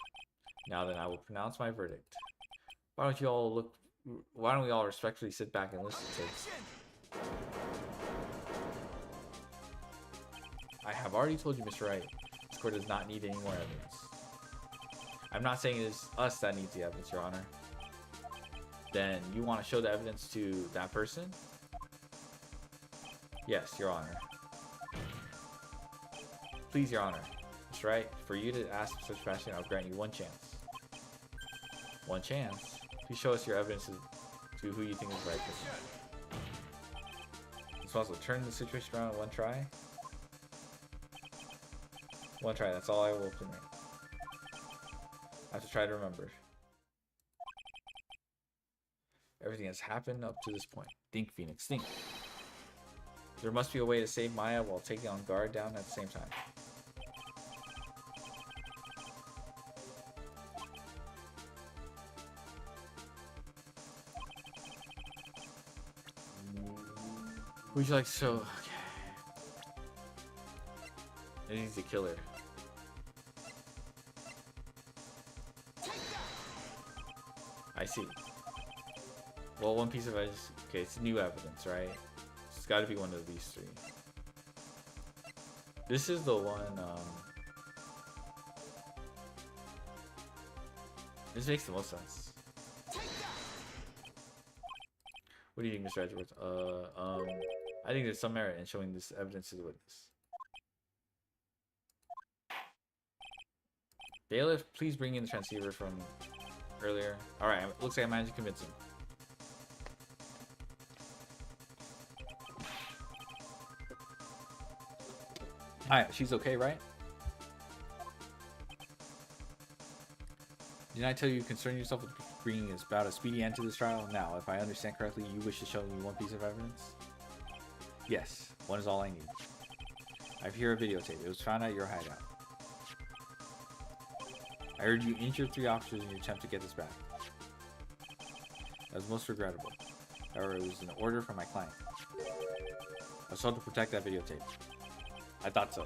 Now then, I will pronounce my verdict. Why don't we all respectfully sit back and listen to I have already told you, Mr. Wright, this court does not need any more evidence. I'm not saying it is us that needs the evidence, Your Honor. Then you want to show the evidence to that person? Yes, Your Honor. Please, Your Honor. Mr. Wright, for you to ask such fashion, I'll grant you one chance. One chance? Please show us your evidence to who you think is the right person. It's possible to turn the situation around in one try. One try, that's all I will permit. I have to try to remember. Everything has happened up to this point. Think, Phoenix, think. There must be a way to save Maya while taking on guard down at the same time. Would you like to show? Okay. I think he's the killer. I see. Well, one piece of evidence. Okay, it's new evidence, right? It's got to be one of these three. This is the one. This makes the most sense. What do you think, Mr. Edgeworth? I think there's some merit in showing this evidence to the witness. Bailiff, please bring in the transceiver from earlier. Alright, looks like I managed to convince him. Alright, she's okay, right? Didn't I tell you concern yourself with bringing about a speedy end to this trial? Now, if I understand correctly, you wish to show me one piece of evidence? Yes, one is all I need. I have here a videotape. It was found at your hideout. I heard you injured 3 officers in your attempt to get this back. That was most regrettable. However, it was an order from my client. I was told to protect that videotape. I thought so.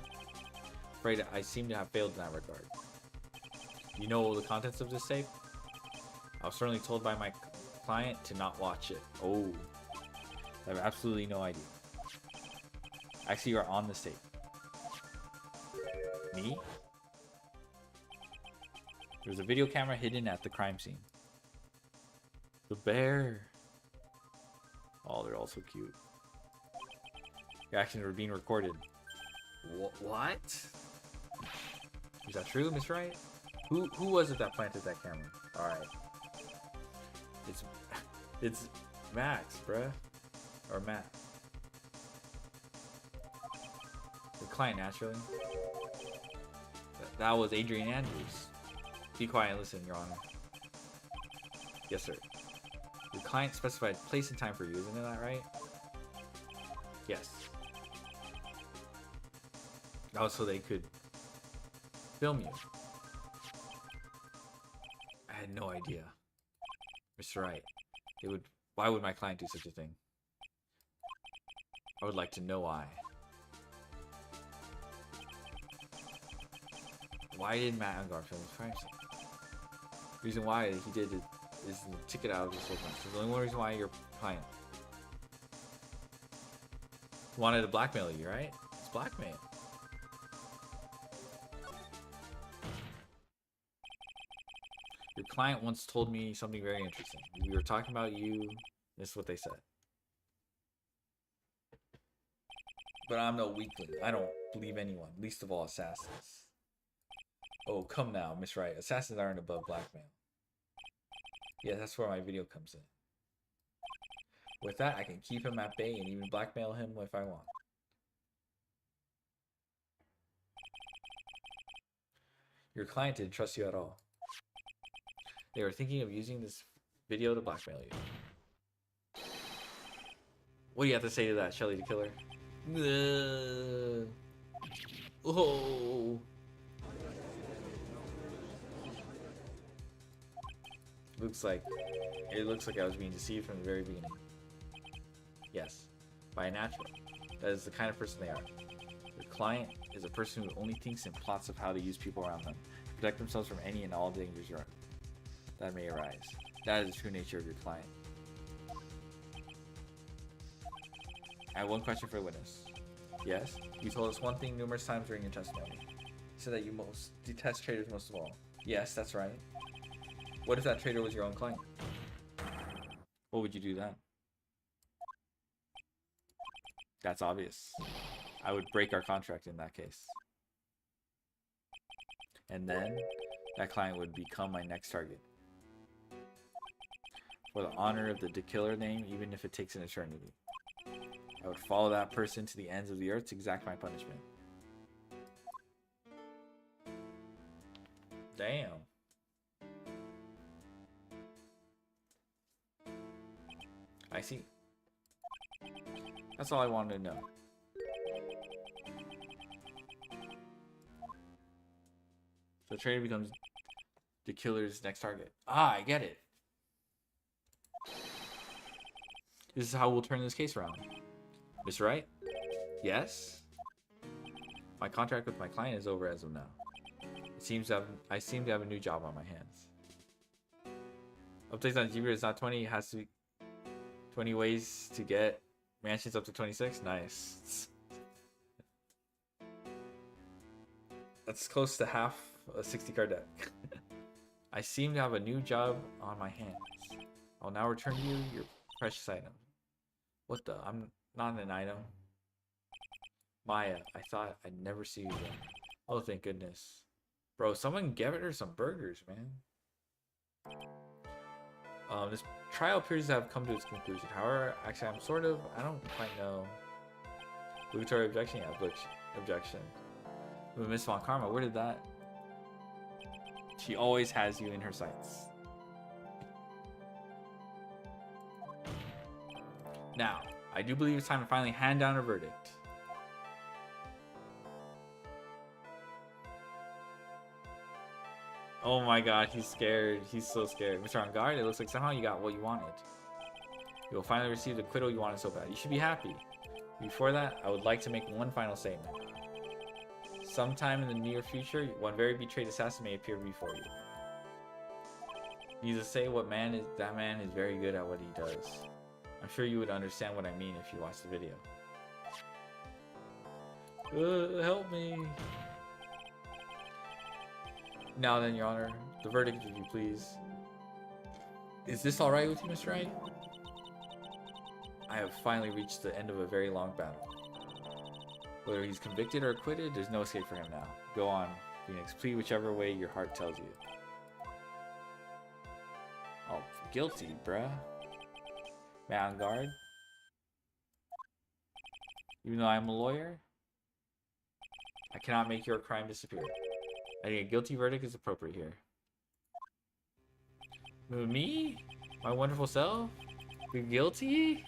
Afraid I seem to have failed in that regard. You know the contents of this tape? I was certainly told by my client to not watch it. Oh. I have absolutely no idea. Actually, you are on this tape. Me? There's a video camera hidden at the crime scene. The bear. Oh, they're all so cute. Your actions were being recorded. What? Is that true, Miss Wright? Who was it that planted that camera? Alright. It's Max, bruh. Or Matt. The client, naturally. That was Adrian Andrews. Be quiet and listen, Your Honor. Yes, sir. The client specified place and time for you, isn't that right? Yes. That was so they could film you. I had no idea. Mr. Wright, why would my client do such a thing? I would like to know why. Why did Matt and Garfield film the crime scene? Reason why he did it is the ticket out of his whole bunch. There's only one reason why your client wanted to blackmail you, right? It's blackmail. Your client once told me something very interesting. We were talking about you. This is what they said. But I'm no weakling. I don't believe anyone, least of all assassins. Oh, come now, Miss Wright. Assassins aren't above blackmail. Yeah, that's where my video comes in. With that, I can keep him at bay and even blackmail him if I want. Your client didn't trust you at all. They were thinking of using this video to blackmail you. What do you have to say to that, Shelly the Killer? Oh. It looks like I was being deceived from the very beginning. Yes, by a natural. That is the kind of person they are. Your client is a person who only thinks in plots of how to use people around them to protect themselves from any and all dangers that may arise. That is the true nature of your client. I have one question for the witness. Yes? You told us one thing numerous times during your testimony. You said that you most detest traitors most of all. Yes, that's right. What if that traitor was your own client? What would you do then? That's obvious. I would break our contract in that case. And then, that client would become my next target. For the honor of the killer name, even if it takes an eternity. I would follow that person to the ends of the earth to exact my punishment. Damn. I see. That's all I wanted to know. The traitor becomes the killer's next target. Ah, I get it. This is how we'll turn this case around. Mr. Wright? Yes? My contract with my client is over as of now. I seem to have a new job on my hands. Updates on Jupiter is not 20. It has to be 20 ways to get mansions up to 26. Nice. That's close to half a 60 card deck. I seem to have a new job on my hands. I'll now return you your precious item. What the? I'm not an item. Maya, I thought I'd never see you again. Oh, thank goodness. Bro, someone give her some burgers, man. This trial appears to have come to its conclusion. However, actually, I don't quite know. Obligatory objection? Yeah, objection. But Miss Von Karma, where did that? She always has you in her sights. Now, I do believe it's time to finally hand down a verdict. Oh my god, he's scared. He's so scared. Mr. On Guard, it looks like somehow you got what you wanted. You will finally receive the acquittal you wanted so bad. You should be happy. Before that, I would like to make one final statement. Sometime in the near future, one very betrayed assassin may appear before you. Needless to say, that man is very good at what he does. I'm sure you would understand what I mean if you watched the video. Help me. Now then, Your Honor, the verdict, if you please. Is this alright with you, Mr. Wright? I have finally reached the end of a very long battle. Whether he's convicted or acquitted, there's no escape for him now. Go on, Phoenix. Plead whichever way your heart tells you. Oh, guilty, bruh. Man on guard. Even though I'm a lawyer, I cannot make your crime disappear. I think a guilty verdict is appropriate here. Me? My wonderful self? You're guilty?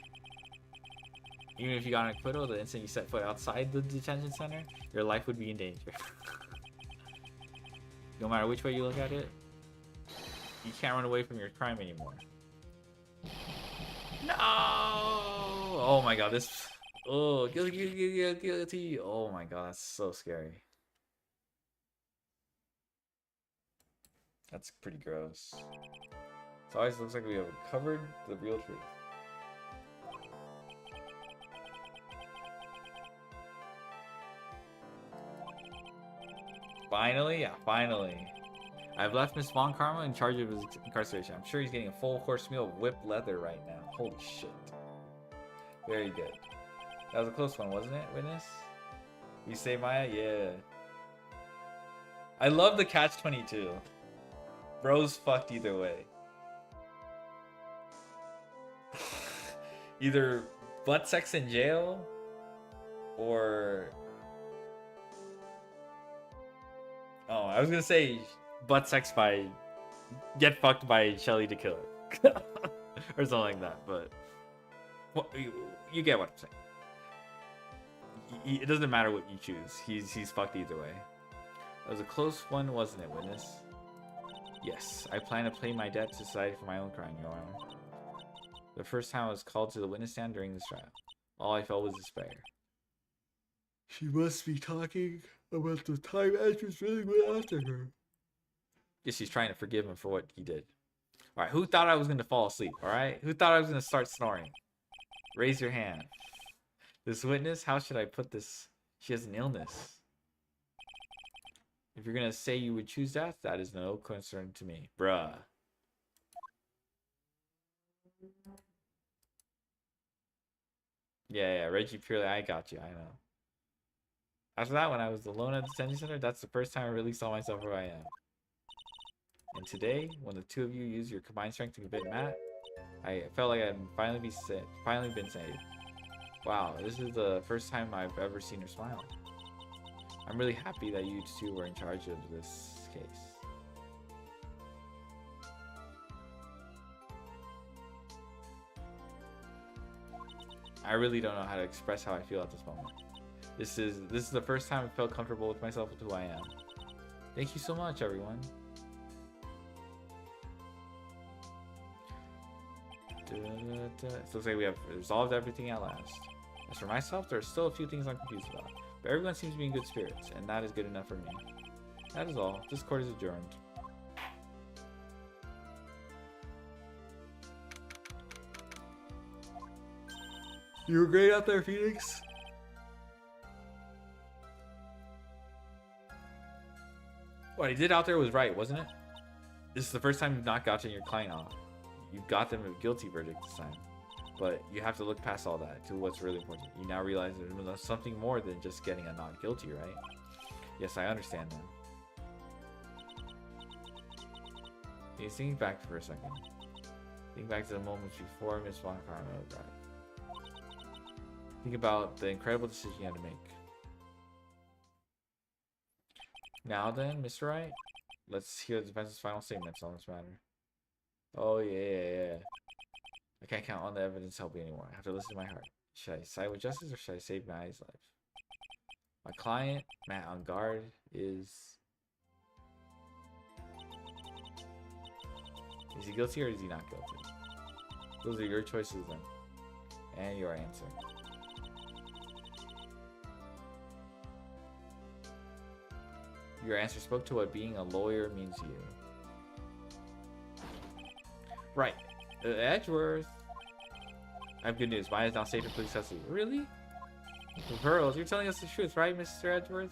Even if you got an acquittal, the instant you set foot outside the detention center, your life would be in danger. No matter which way you look at it, you can't run away from your crime anymore. No! Oh my god, this... Oh, guilty. Oh my god, that's so scary. That's pretty gross. It always looks like we have covered the real truth. Finally, yeah, finally. I've left Miss Von Karma in charge of his incarceration. I'm sure he's getting a full course meal of whipped leather right now. Holy shit. Very good. That was a close one, wasn't it, witness? You say Maya? Yeah. I love the catch-22. Bro's fucked either way. Either butt sex in jail or... Oh, I was gonna say butt sex by... Get fucked by Shelly to kill her. Or something like that, but... Well, you get what I'm saying. It doesn't matter what you choose. He's fucked either way. That was a close one, wasn't it, witness? Yes, I plan to pay my debt to society for my own crime, Your Honor. The first time I was called to the witness stand during this trial, all I felt was despair. She must be talking about the time Andrews really went after her. Yes, she's trying to forgive him for what he did. Alright, who thought I was going to fall asleep, alright? Who thought I was going to start snoring? Raise your hand. This witness, how should I put this? She has an illness. If you're going to say you would choose death, that is no concern to me. Bruh. Yeah, Reggie Purely, I got you, I know. After that, when I was alone at the detention center, that's the first time I really saw myself who I am. And today, when the two of you use your combined strength to convict Matt, I felt like I'd finally been saved. Wow, this is the first time I've ever seen her smile. I'm really happy that you two were in charge of this case. I really don't know how to express how I feel at this moment. This is the first time I felt comfortable with myself, with who I am. Thank you so much, everyone. So it looks like we have resolved everything at last. As for myself, there are still a few things I'm confused about, but everyone seems to be in good spirits, and that is good enough for me. That is all. This court is adjourned. You were great out there, Phoenix. What he did out there was right, wasn't it? This is the first time you've not gotten your client off. You've got them a guilty verdict this time. But you have to look past all that to what's really important. You now realize there's something more than just getting a not guilty, right? Yes, I understand that. You think back for a second. Think back to the moments before Miss Von Karma died. Think about the incredible decision you had to make. Now then, Mr. Wright, let's hear the defense's final statements on this matter. Oh, yeah. I can't count on the evidence helping anymore. I have to listen to my heart. Should I side with justice or should I save Maddie's life? My client, Matt on guard, is he guilty or is he not guilty? Those are your choices then. And your answer. Your answer spoke to what being a lawyer means to you. Right. Edgeworth. I have good news. Maya is now safe in police custody. Really? Pearls, you're telling us the truth, right, Mr. Edgeworth?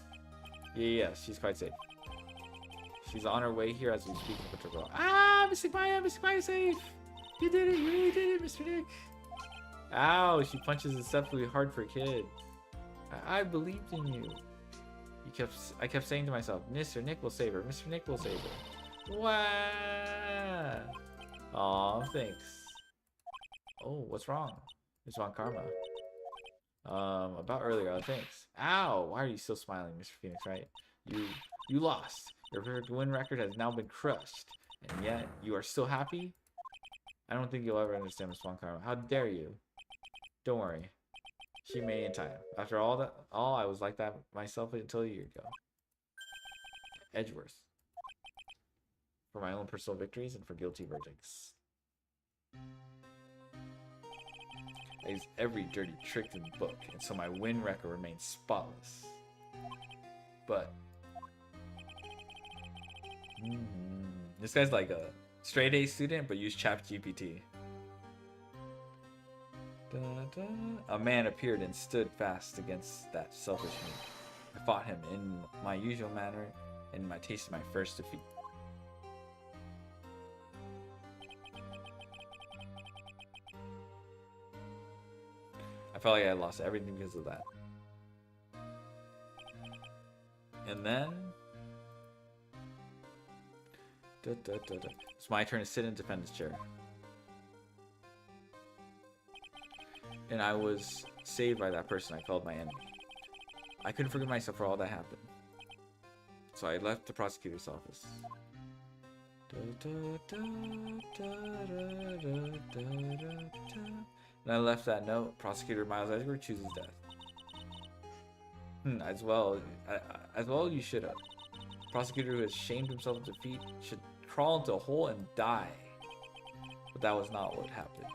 Yeah, she's quite safe. She's on her way here as we speak with her girl. Ah, Mr. Maya safe! You did it, you really did it, Mr. Nick. Ow, she punches deceptively hard for a kid. I believed in you. I kept saying to myself, Mr. Nick will save her, Mr. Nick will save her. Wow. Aw, thanks. Oh, what's wrong? Miss Von Karma. About earlier, thanks. Ow! Why are you still smiling, Mr. Phoenix, right? You lost. Your win record has now been crushed. And yet, you are still happy? I don't think you'll ever understand Miss Von Karma. How dare you? Don't worry. She made it in time. After all, I was like that myself until a year ago. Edgeworth. For my own personal victories and for guilty verdicts. I used every dirty trick in the book, and so my win record remains spotless. But This guy's like a straight A student, but use ChatGPT. A man appeared and stood fast against that selfish me. I fought him in my usual manner, and I tasted my first defeat. I felt like I lost everything because of that. And then it's my turn to sit and defend his chair. And I was saved by that person I called my enemy. I couldn't forgive myself for all that happened. So I left the prosecutor's office. And I left that note. Prosecutor Miles Edgeworth chooses death. As well you should have. Prosecutor who has shamed himself of defeat should crawl into a hole and die. But that was not what happened.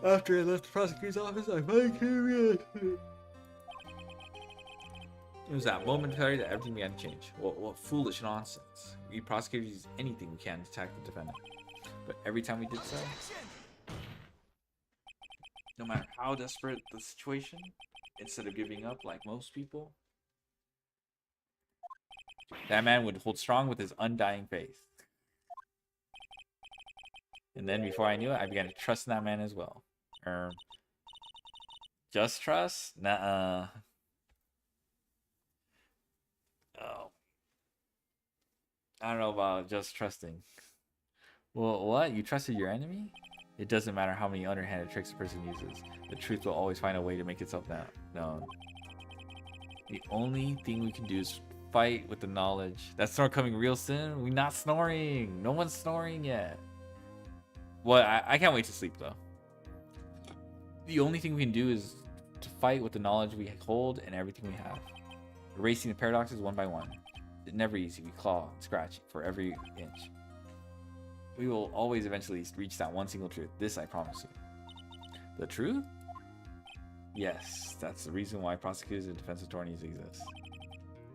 After I left the prosecutor's office, I finally came in. It was that momentary that everything began to change. What foolish nonsense. We prosecutors use anything we can to attack the defendant. But every time we did so, no matter how desperate the situation, instead of giving up like most people, that man would hold strong with his undying faith. And then before I knew it, I began to trust in that man as well. Just trust? Nuh-uh. Oh. I don't know about just trusting. Well, what? You trusted your enemy? It doesn't matter how many underhanded tricks a person uses. The truth will always find a way to make itself known. The only thing we can do is fight with the knowledge that snore coming real soon. We're not snoring. No one's snoring yet. Well, I can't wait to sleep though. The only thing we can do is to fight with the knowledge we hold and everything we have. Erasing the paradoxes one by one. It's never easy. We claw and scratch for every inch. We will always eventually reach that one single truth. This I promise you. The truth? Yes, that's the reason why prosecutors and defense attorneys exist.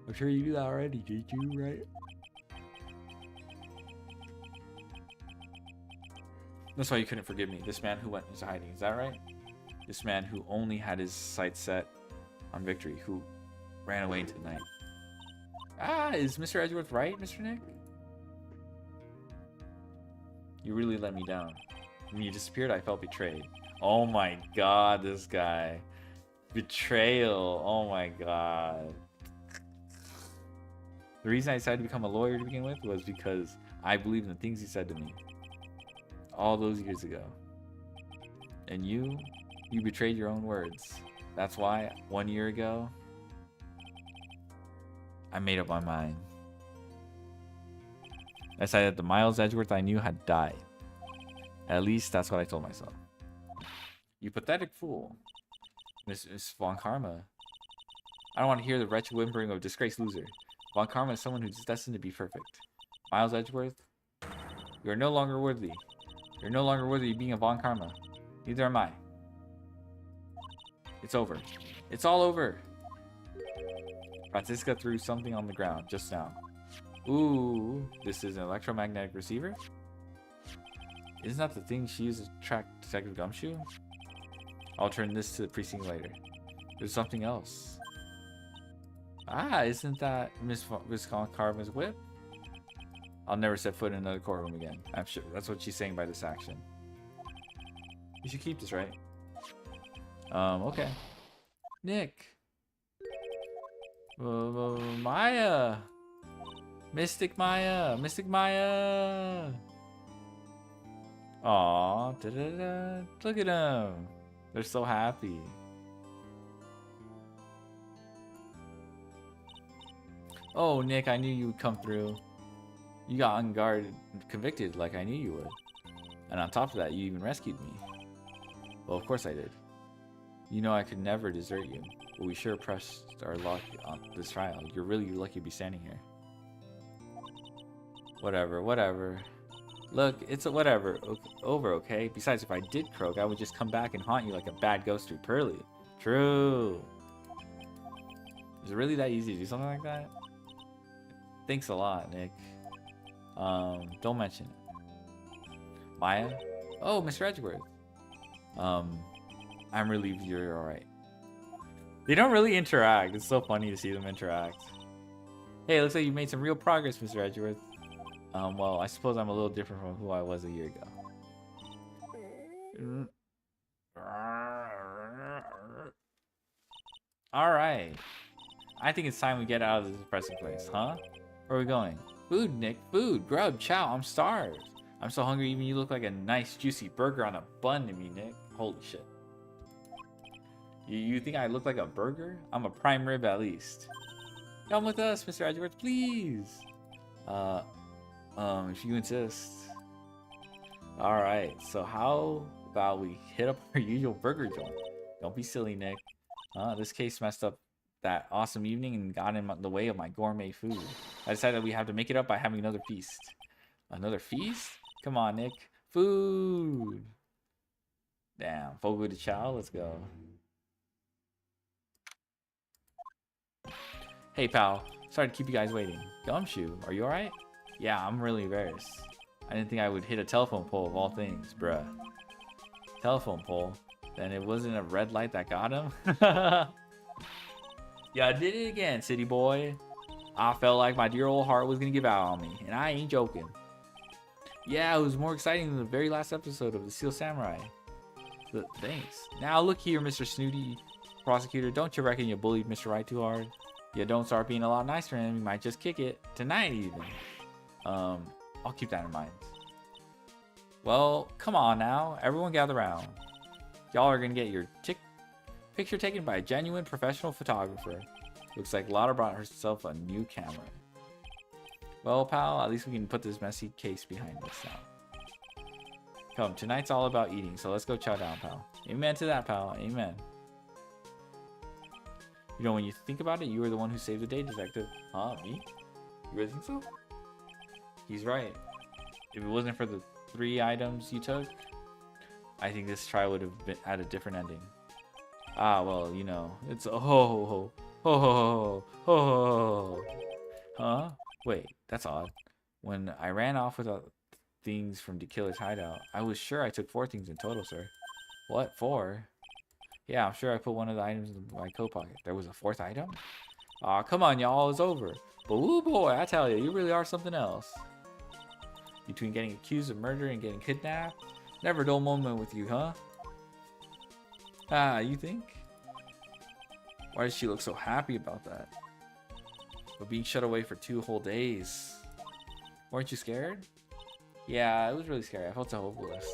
I'm sure you knew that already, did you, right? That's why you couldn't forgive me. This man who went into hiding, is that right? This man who only had his sights set on victory, who ran away into the night. Ah, is Mr. Edgeworth right, Mr. Nick? You really let me down. When you disappeared, I felt betrayed. Oh my god, this guy. Betrayal. Oh my god. The reason I decided to become a lawyer to begin with was because I believed in the things he said to me. All those years ago. And you betrayed your own words. That's why, 1 year ago, I made up my mind. I decided that the Miles Edgeworth I knew had died. At least that's what I told myself. You pathetic fool. Miss Von Karma. I don't want to hear the wretched whimpering of a disgraced loser. Von Karma is someone who's destined to be perfect. Miles Edgeworth, you are no longer worthy. You're no longer worthy of being a Von Karma. Neither am I. It's over. It's all over. Franziska threw something on the ground just now. Ooh, this is an electromagnetic receiver? Isn't that the thing she used to track Detective Gumshoe? I'll turn this to the precinct later. There's something else. Ah, isn't that Miss Karma's whip? I'll never set foot in another courtroom again. I'm sure that's what she's saying by this action. You should keep this, right? Okay. Nick. Maya. Mystic Maya. Mystic Maya. Aw. Da-da-da. Look at them. They're so happy. Oh, Nick, I knew you would come through. You got on guard and convicted like I knew you would. And on top of that, you even rescued me. Well, of course I did. You know I could never desert you, but we sure pressed our luck on this trial. You're really lucky to be standing here. Whatever, whatever. Look, it's a whatever. Over, okay? Besides, if I did croak, I would just come back and haunt you like a bad ghost through Pearly. True. Is it really that easy to do something like that? Thanks a lot, Nick. Don't mention it. Maya? Oh, Mr. Edgeworth. I'm relieved you're alright. They don't really interact. It's so funny to see them interact. Hey, it looks like you made some real progress, Mr. Edgeworth. Well, I suppose I'm a little different from who I was a year ago. Alright. I think it's time we get out of this depressing place, huh? Where are we going? Food, Nick. Food. Grub. Chow. I'm starved. I'm so hungry even you look like a nice juicy burger on a bun to me, Nick. Holy shit. You think I look like a burger? I'm a prime rib at least. Come with us, Mr. Edgeworth, please. If you insist. Alright, so how about we hit up our usual burger joint? Don't be silly, Nick. This case messed up that awesome evening and got in the way of my gourmet food. I decided we have to make it up by having another feast. Another feast? Come on, Nick. Food! Damn, Fogo de Chao, let's go. Hey, pal. Sorry to keep you guys waiting. Gumshoe, are you alright? Yeah, I'm really embarrassed. I didn't think I would hit a telephone pole of all things, bruh. Telephone pole? Then it wasn't a red light that got him? Yeah, I did it again, city boy. I felt like my dear old heart was gonna give out on me, and I ain't joking. Yeah, it was more exciting than the very last episode of The Steel Samurai. Thanks. Now look here, Mr. Snooty Prosecutor. Don't you reckon you bullied Mr. Right too hard? You don't start being a lot nicer to him, you might just kick it. Tonight even. I'll keep that in mind. Well, come on now. Everyone gather around. Y'all are gonna get your picture taken by a genuine professional photographer. Looks like Lotta brought herself a new camera. Well, pal, at least we can put this messy case behind us now. Come, tonight's all about eating, so let's go chow down, pal. Amen to that, pal. Amen. You know, when you think about it, you were the one who saved the day, detective. Huh, me? You really think so? He's right. If it wasn't for the 3 items you took, I think this trial would have had a different ending. Ah, well, you know, it's a ho ho ho ho ho ho ho. Huh? Wait, that's odd. When I ran off without things from the killer's hideout, I was sure I took 4 things in total, sir. What, 4? Yeah, I'm sure I put one of the items in my coat pocket. There was a 4th item? Aw, come on, y'all, it's over. But woo boy, I tell you, you really are something else. Between getting accused of murder and getting kidnapped, never a dull moment with you, huh? Ah, you think? Why does she look so happy about that? But being shut away for 2 whole days. Weren't you scared? Yeah, it was really scary. I felt so hopeless.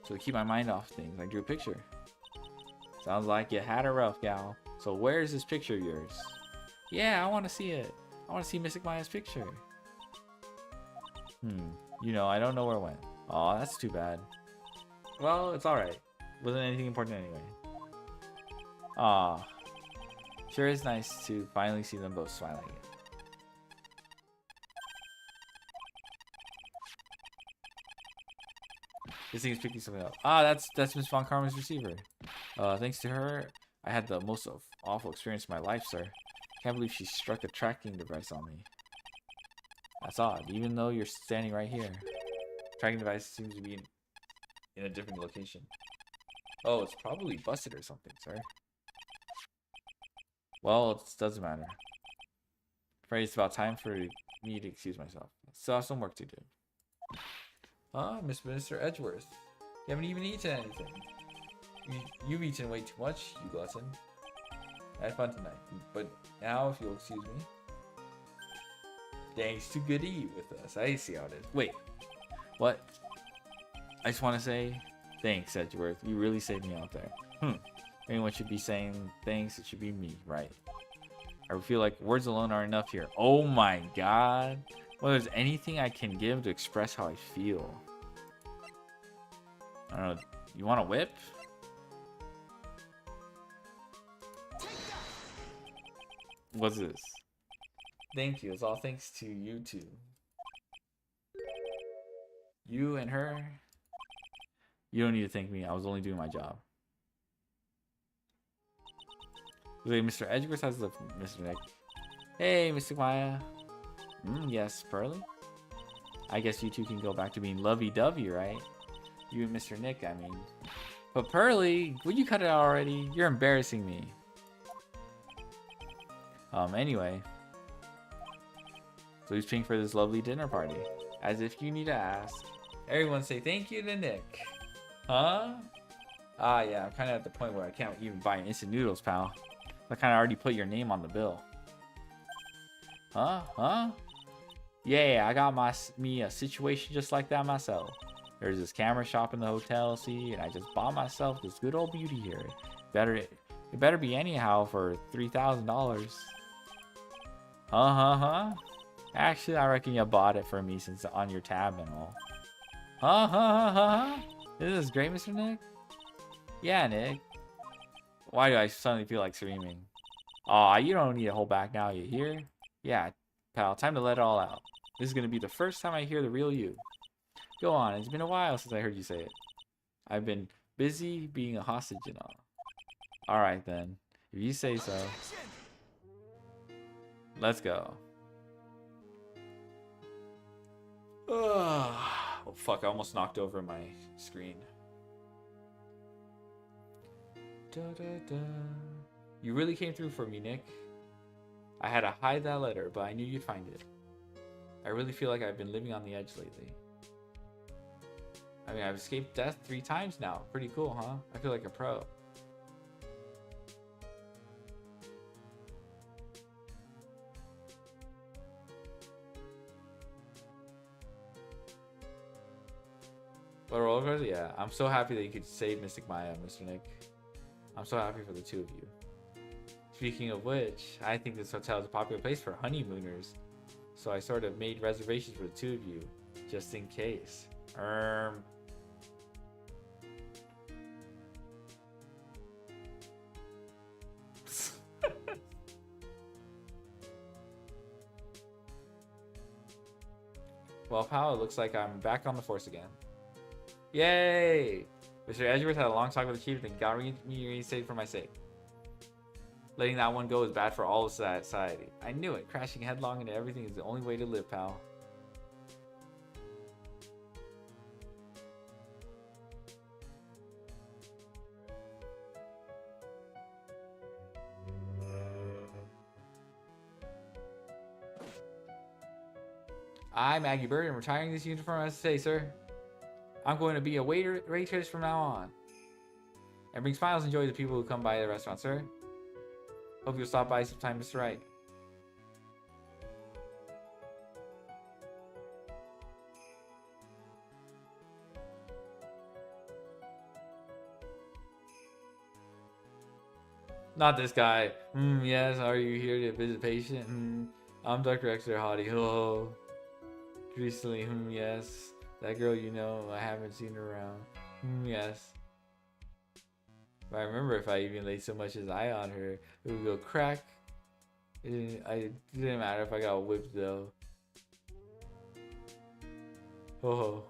So to keep my mind off things, I drew a picture. Sounds like you had a rough, gal. So where's this picture of yours? Yeah, I want to see it. I want to see Mystic Maya's picture. You know, I don't know where it went. Aw, that's too bad. Well, it's alright. Wasn't anything important anyway. Aw. Sure is nice to finally see them both smiling again. This thing is picking something up. Ah, that's Miss Von Karma's receiver. Thanks to her, I had the most awful experience of my life, sir. Can't believe she struck a tracking device on me. That's odd, even though you're standing right here. Tracking device seems to be in a different location. Oh, it's probably busted or something, sir. Well, it doesn't matter. Afraid it's about time for me to excuse myself. Still have some work to do. Ah, Mr. Edgeworth. You haven't even eaten anything. You've eaten way too much, you glutton. I had fun tonight, but now if you'll excuse me. Thanks, too good to eat with us. I see how it is. Wait, what? I just want to say thanks, Edgeworth. You really saved me out there. If anyone should be saying thanks, it should be me, right? I feel like words alone are enough here. Oh my god. Well, there's anything I can give to express how I feel. I don't know. You want a whip? What's this? Thank you. It's all thanks to you two. You and her. You don't need to thank me. I was only doing my job. Wait, Mr. Edgeworth has the Mr. Nick. Hey, Mr. Maya. Yes, Pearly. I guess you two can go back to being lovey-dovey, right? You and Mr. Nick, I mean. But Pearly, would you cut it out already? You're embarrassing me. Anyway. Blue's pink for this lovely dinner party. As if you need to ask. Everyone say thank you to Nick. Huh? Ah, yeah, I'm kind of at the point where I can't even buy instant noodles, pal. I kind of already put your name on the bill. Huh? Huh? Yeah, I got me a situation just like that myself. There's this camera shop in the hotel, see, and I just bought myself this good old beauty here. It better be anyhow for $3,000. Huh? Actually, I reckon you bought it for me since it's on your tab and all. Huh? This is great, Mr. Nick? Yeah, Nick. Why do I suddenly feel like screaming? Aw, you don't need to hold back now, you hear? Yeah, pal, time to let it all out. This is gonna be the first time I hear the real you. Go on, it's been a while since I heard you say it. I've been busy being a hostage and all. Alright then, if you say so. Let's go. Oh fuck, I almost knocked over my screen. You really came through for me, Nick. I had to hide that letter, but I knew you'd find it. I really feel like I've been living on the edge lately. I mean, I've escaped death 3 times now. Pretty cool, huh? I feel like a pro. But roller coaster, yeah. I'm so happy that you could save Mystic Maya, Mr. Nick. I'm so happy for the two of you. Speaking of which, I think this hotel is a popular place for honeymooners. So I sort of made reservations for the two of you, just in case. Well, pal, it looks like I'm back on the force again. Yay! Mr. Edgeworth had a long talk with the chief and got me reinstated for my sake. Letting that one go is bad for all of society. I knew it. Crashing headlong into everything is the only way to live, pal. I'm Maggie Bird and retiring this uniform as to say, sir. I'm going to be a waitress from now on. And bring smiles and joy to people who come by the restaurant, sir. Hope you'll stop by sometime, Mr. Wright. Not this guy. Yes, are you here to visit patient? I'm Dr. Exeter Hottie. Hello. Recently, yes. That girl you know, I haven't seen her around. Yes. But I remember if I even laid so much as eye on her, it would go crack. It didn't matter if I got whipped though. Oh.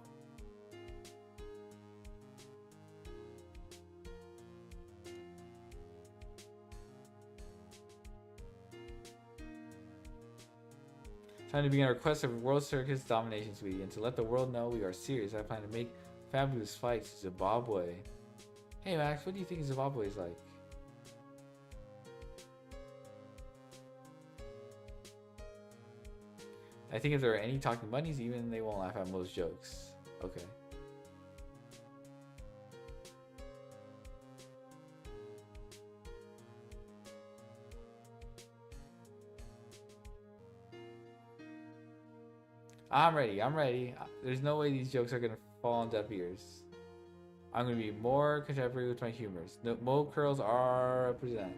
Time to begin our quest of World Circus Domination, sweetie, and to let the world know we are serious. I plan to make fabulous fights to Zimbabwe. Hey Max, what do you think Zimbabwe is like? I think if there are any talking bunnies, even they won't laugh at most jokes. Okay. I'm ready. There's no way these jokes are gonna fall on deaf ears. I'm gonna be more contemporary with my humors. No, Mo curls are represent.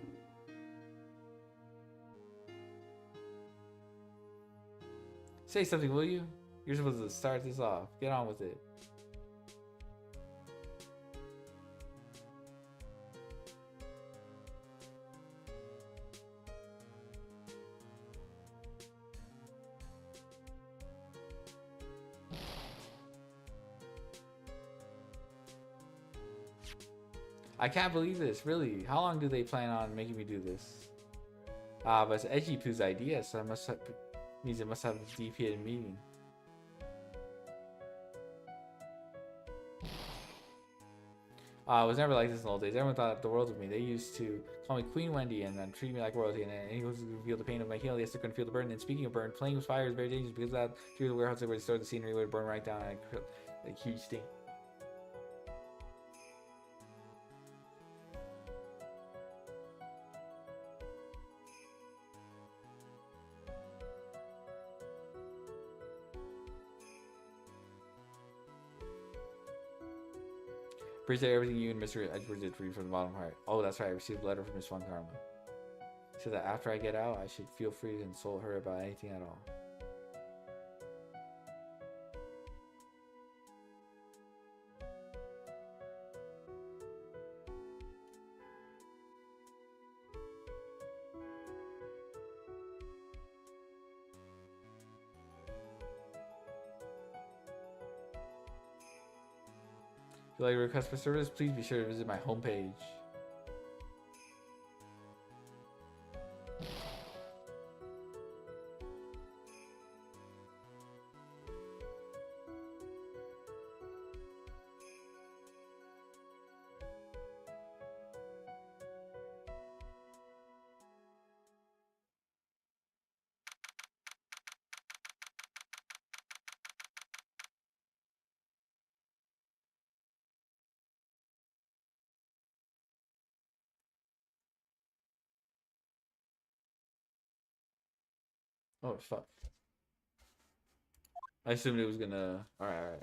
Say something, will you? You're supposed to start this off. Get on with it. I can't believe this, really. How long do they plan on making me do this? But it's Edgy Poo's idea, so means it must have a deep hidden meaning. I was never like this in the old days. Everyone thought the world of me. They used to call me Queen Wendy and then treat me like royalty. And then he was to feel the pain of my heel. Yes, I couldn't feel the burn. And speaking of burn, playing with fire is very dangerous because that through the warehouse where they stored the scenery would burn right down and a huge sting. Appreciate everything you and Mr. Edwards did for you from the bottom of my heart. Oh, that's right. I received a letter from Miss Von Karma. So that after I get out, I should feel free to insult her about anything at all. If you'd like to request for service, please be sure to visit my homepage. Oh, fuck. I assumed it was gonna... Alright.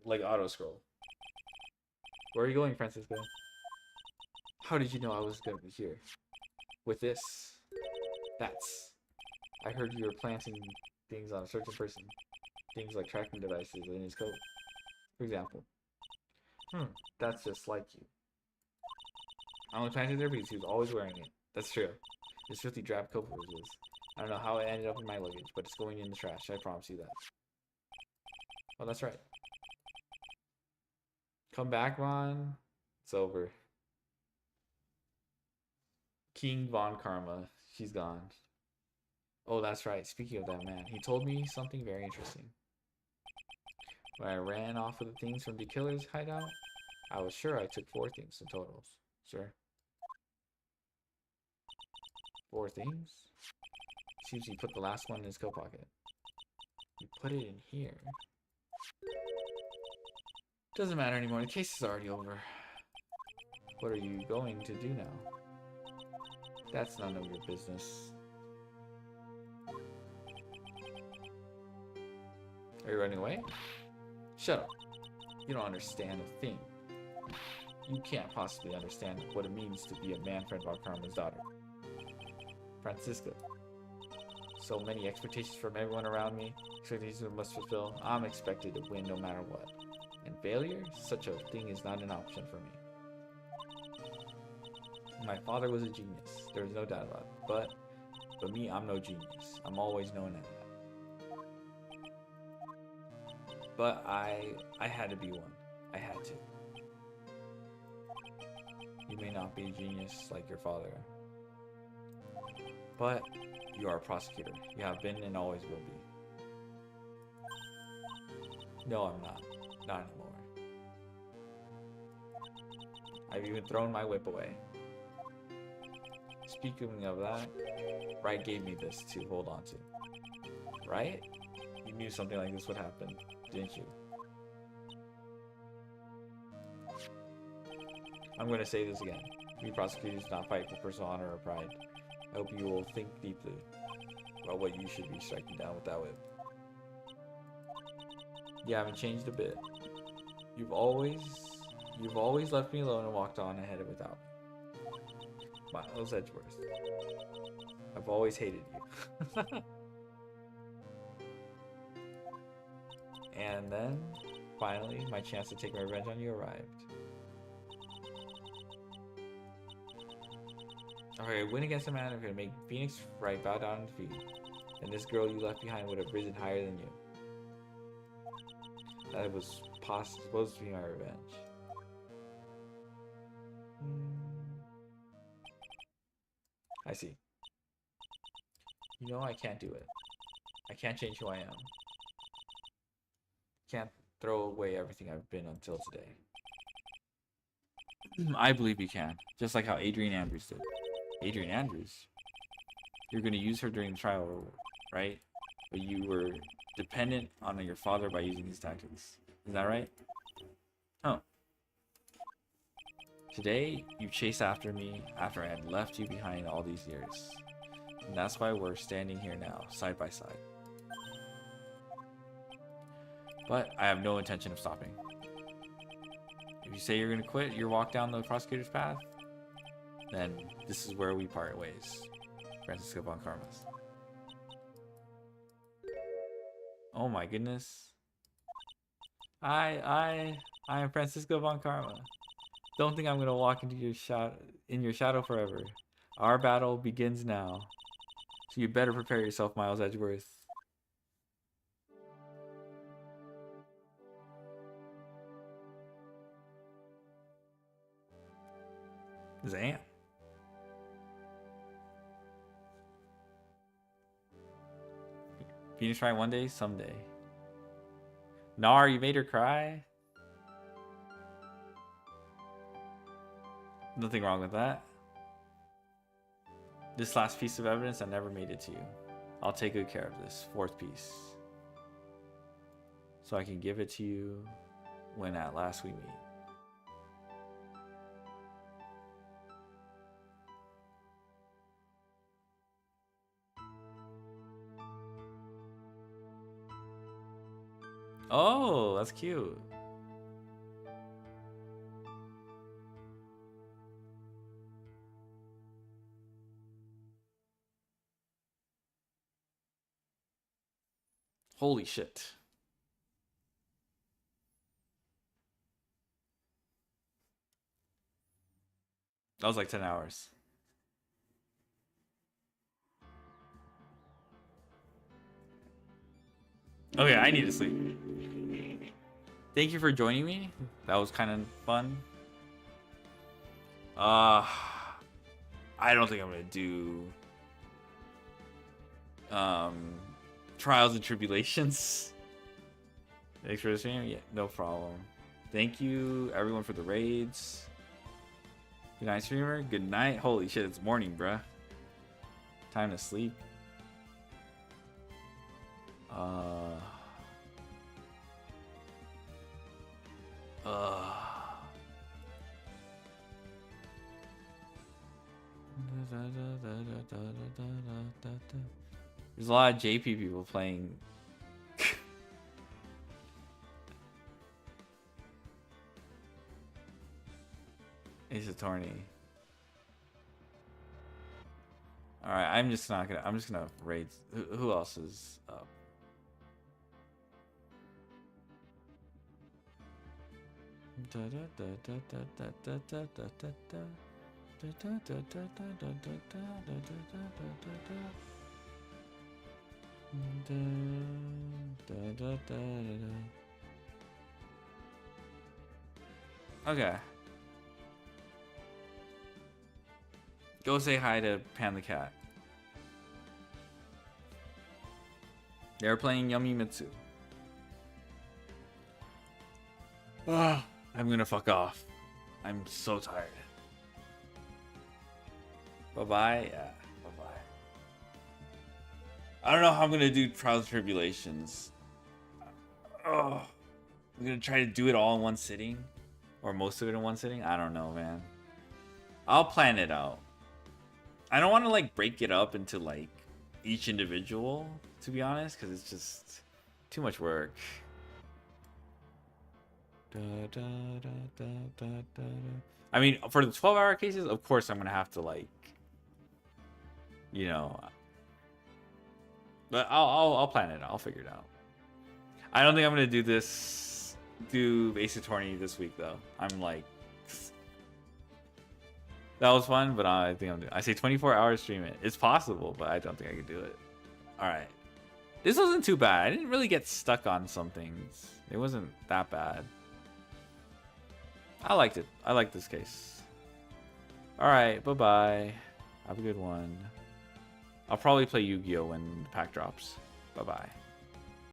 Like auto scroll. Where are you going, Francisco? How did you know I was gonna be here? With this? That's... I heard you were planting things on a certain person. Things like tracking devices in his coat. For example. That's just like you. I only planted there because he was always wearing it. That's true. This filthy drab coat of his. I don't know how it ended up in my luggage, but it's going in the trash. I promise you that. Oh, that's right. Come back, Ron. It's over. King Von Karma. She's gone. Oh, that's right. Speaking of that man, he told me something very interesting. When I ran off with the things from the killer's hideout, I was sure I took 4 things in totals. Sure. 4 things? Seems he put the last one in his coat pocket. You put it in here. Doesn't matter anymore. The case is already over. What are you going to do now? That's none of your business. Are you running away? Shut up. You don't understand a thing. You can't possibly understand what it means to be a Manfred Von Karma's daughter. Francisca. So many expectations from everyone around me. Expectations I must fulfill. I'm expected to win no matter what. And failure? Such a thing is not an option for me. My father was a genius. There's no doubt about it. But me, I'm no genius. I'm always known as that. But I had to be one. I had to. You may not be a genius like your father. But you are a prosecutor. You have been and always will be. No, I'm not. Not anymore. I've even thrown my whip away. Speaking of that, Wright gave me this to hold on to. Right? You knew something like this would happen, didn't you? I'm going to say this again. We prosecutors do not fight for personal honor or pride. I hope you will think deeply about what you should be striking down with that whip. You haven't changed a bit. You've always left me alone and walked on ahead without me. Miles Edgeworth. I've always hated you. And then, finally, my chance to take my revenge on you arrived. Alright, win against a man who could make Phoenix Wright bow down in defeat. And this girl you left behind would have risen higher than you. That was supposed to be my revenge. I see. You know I can't do it. I can't change who I am. Can't throw away everything I've been until today. I believe you can. Just like how Adrian Andrews did. Adrian Andrews? You're going to use her during the trial, right? But you were dependent on your father by using these tactics. Is that right? Oh. Today, you chased after me after I had left you behind all these years. And that's why we're standing here now, side by side. But I have no intention of stopping. If you say you're going to quit your walk down the prosecutor's path, then this is where we part ways. Francisco von Karmas. Oh my goodness. I am Francisco von Karma. Don't think I'm going to walk into your shadow forever. Our battle begins now. So you better prepare yourself, Miles Edgeworth. Zam. Phoenix Wright one day, someday. Nar, you made her cry? Nothing wrong with that. This last piece of evidence, I never made it to you. I'll take good care of this fourth piece. So I can give it to you when at last we meet. Oh, that's cute. Holy shit. That was like 10 hours. Okay, I need to sleep. Thank you for joining me. That was kind of fun. I don't think I'm gonna do Trials and Tribulations. Thanks for the stream. Yeah, no problem. Thank you everyone for the raids. Good night, streamer. Good night. Holy shit, it's morning, bruh. Time to sleep. There's a lot of JP people playing. Ace Attorney. All right, I'm just gonna raid. Who else is up? Okay. Go say hi to Pan the Cat. They're playing Yummy Mitsu. I'm gonna fuck off. I'm so tired. Bye-bye. Yeah, bye-bye. I don't know how I'm gonna do Trials and Tribulations. Oh, I'm gonna try to do it all in one sitting. Or most of it in one sitting. I don't know, man. I'll plan it out. I don't want to like break it up into like each individual, to be honest, because it's just too much work. I mean, for the 12-hour cases, of course I'm gonna have to like, you know, but I'll plan it out. I'll figure it out. I don't think I'm gonna do Ace Attorney this week though. I'm like, that was fun, but I think I say 24 hours stream it. It's possible, but I don't think I can do it. All right, this wasn't too bad. I didn't really get stuck on some things. It wasn't that bad. I liked it. I like this case. All right, bye-bye. Have a good one. I'll probably play Yu-Gi-Oh when the pack drops. Bye-bye.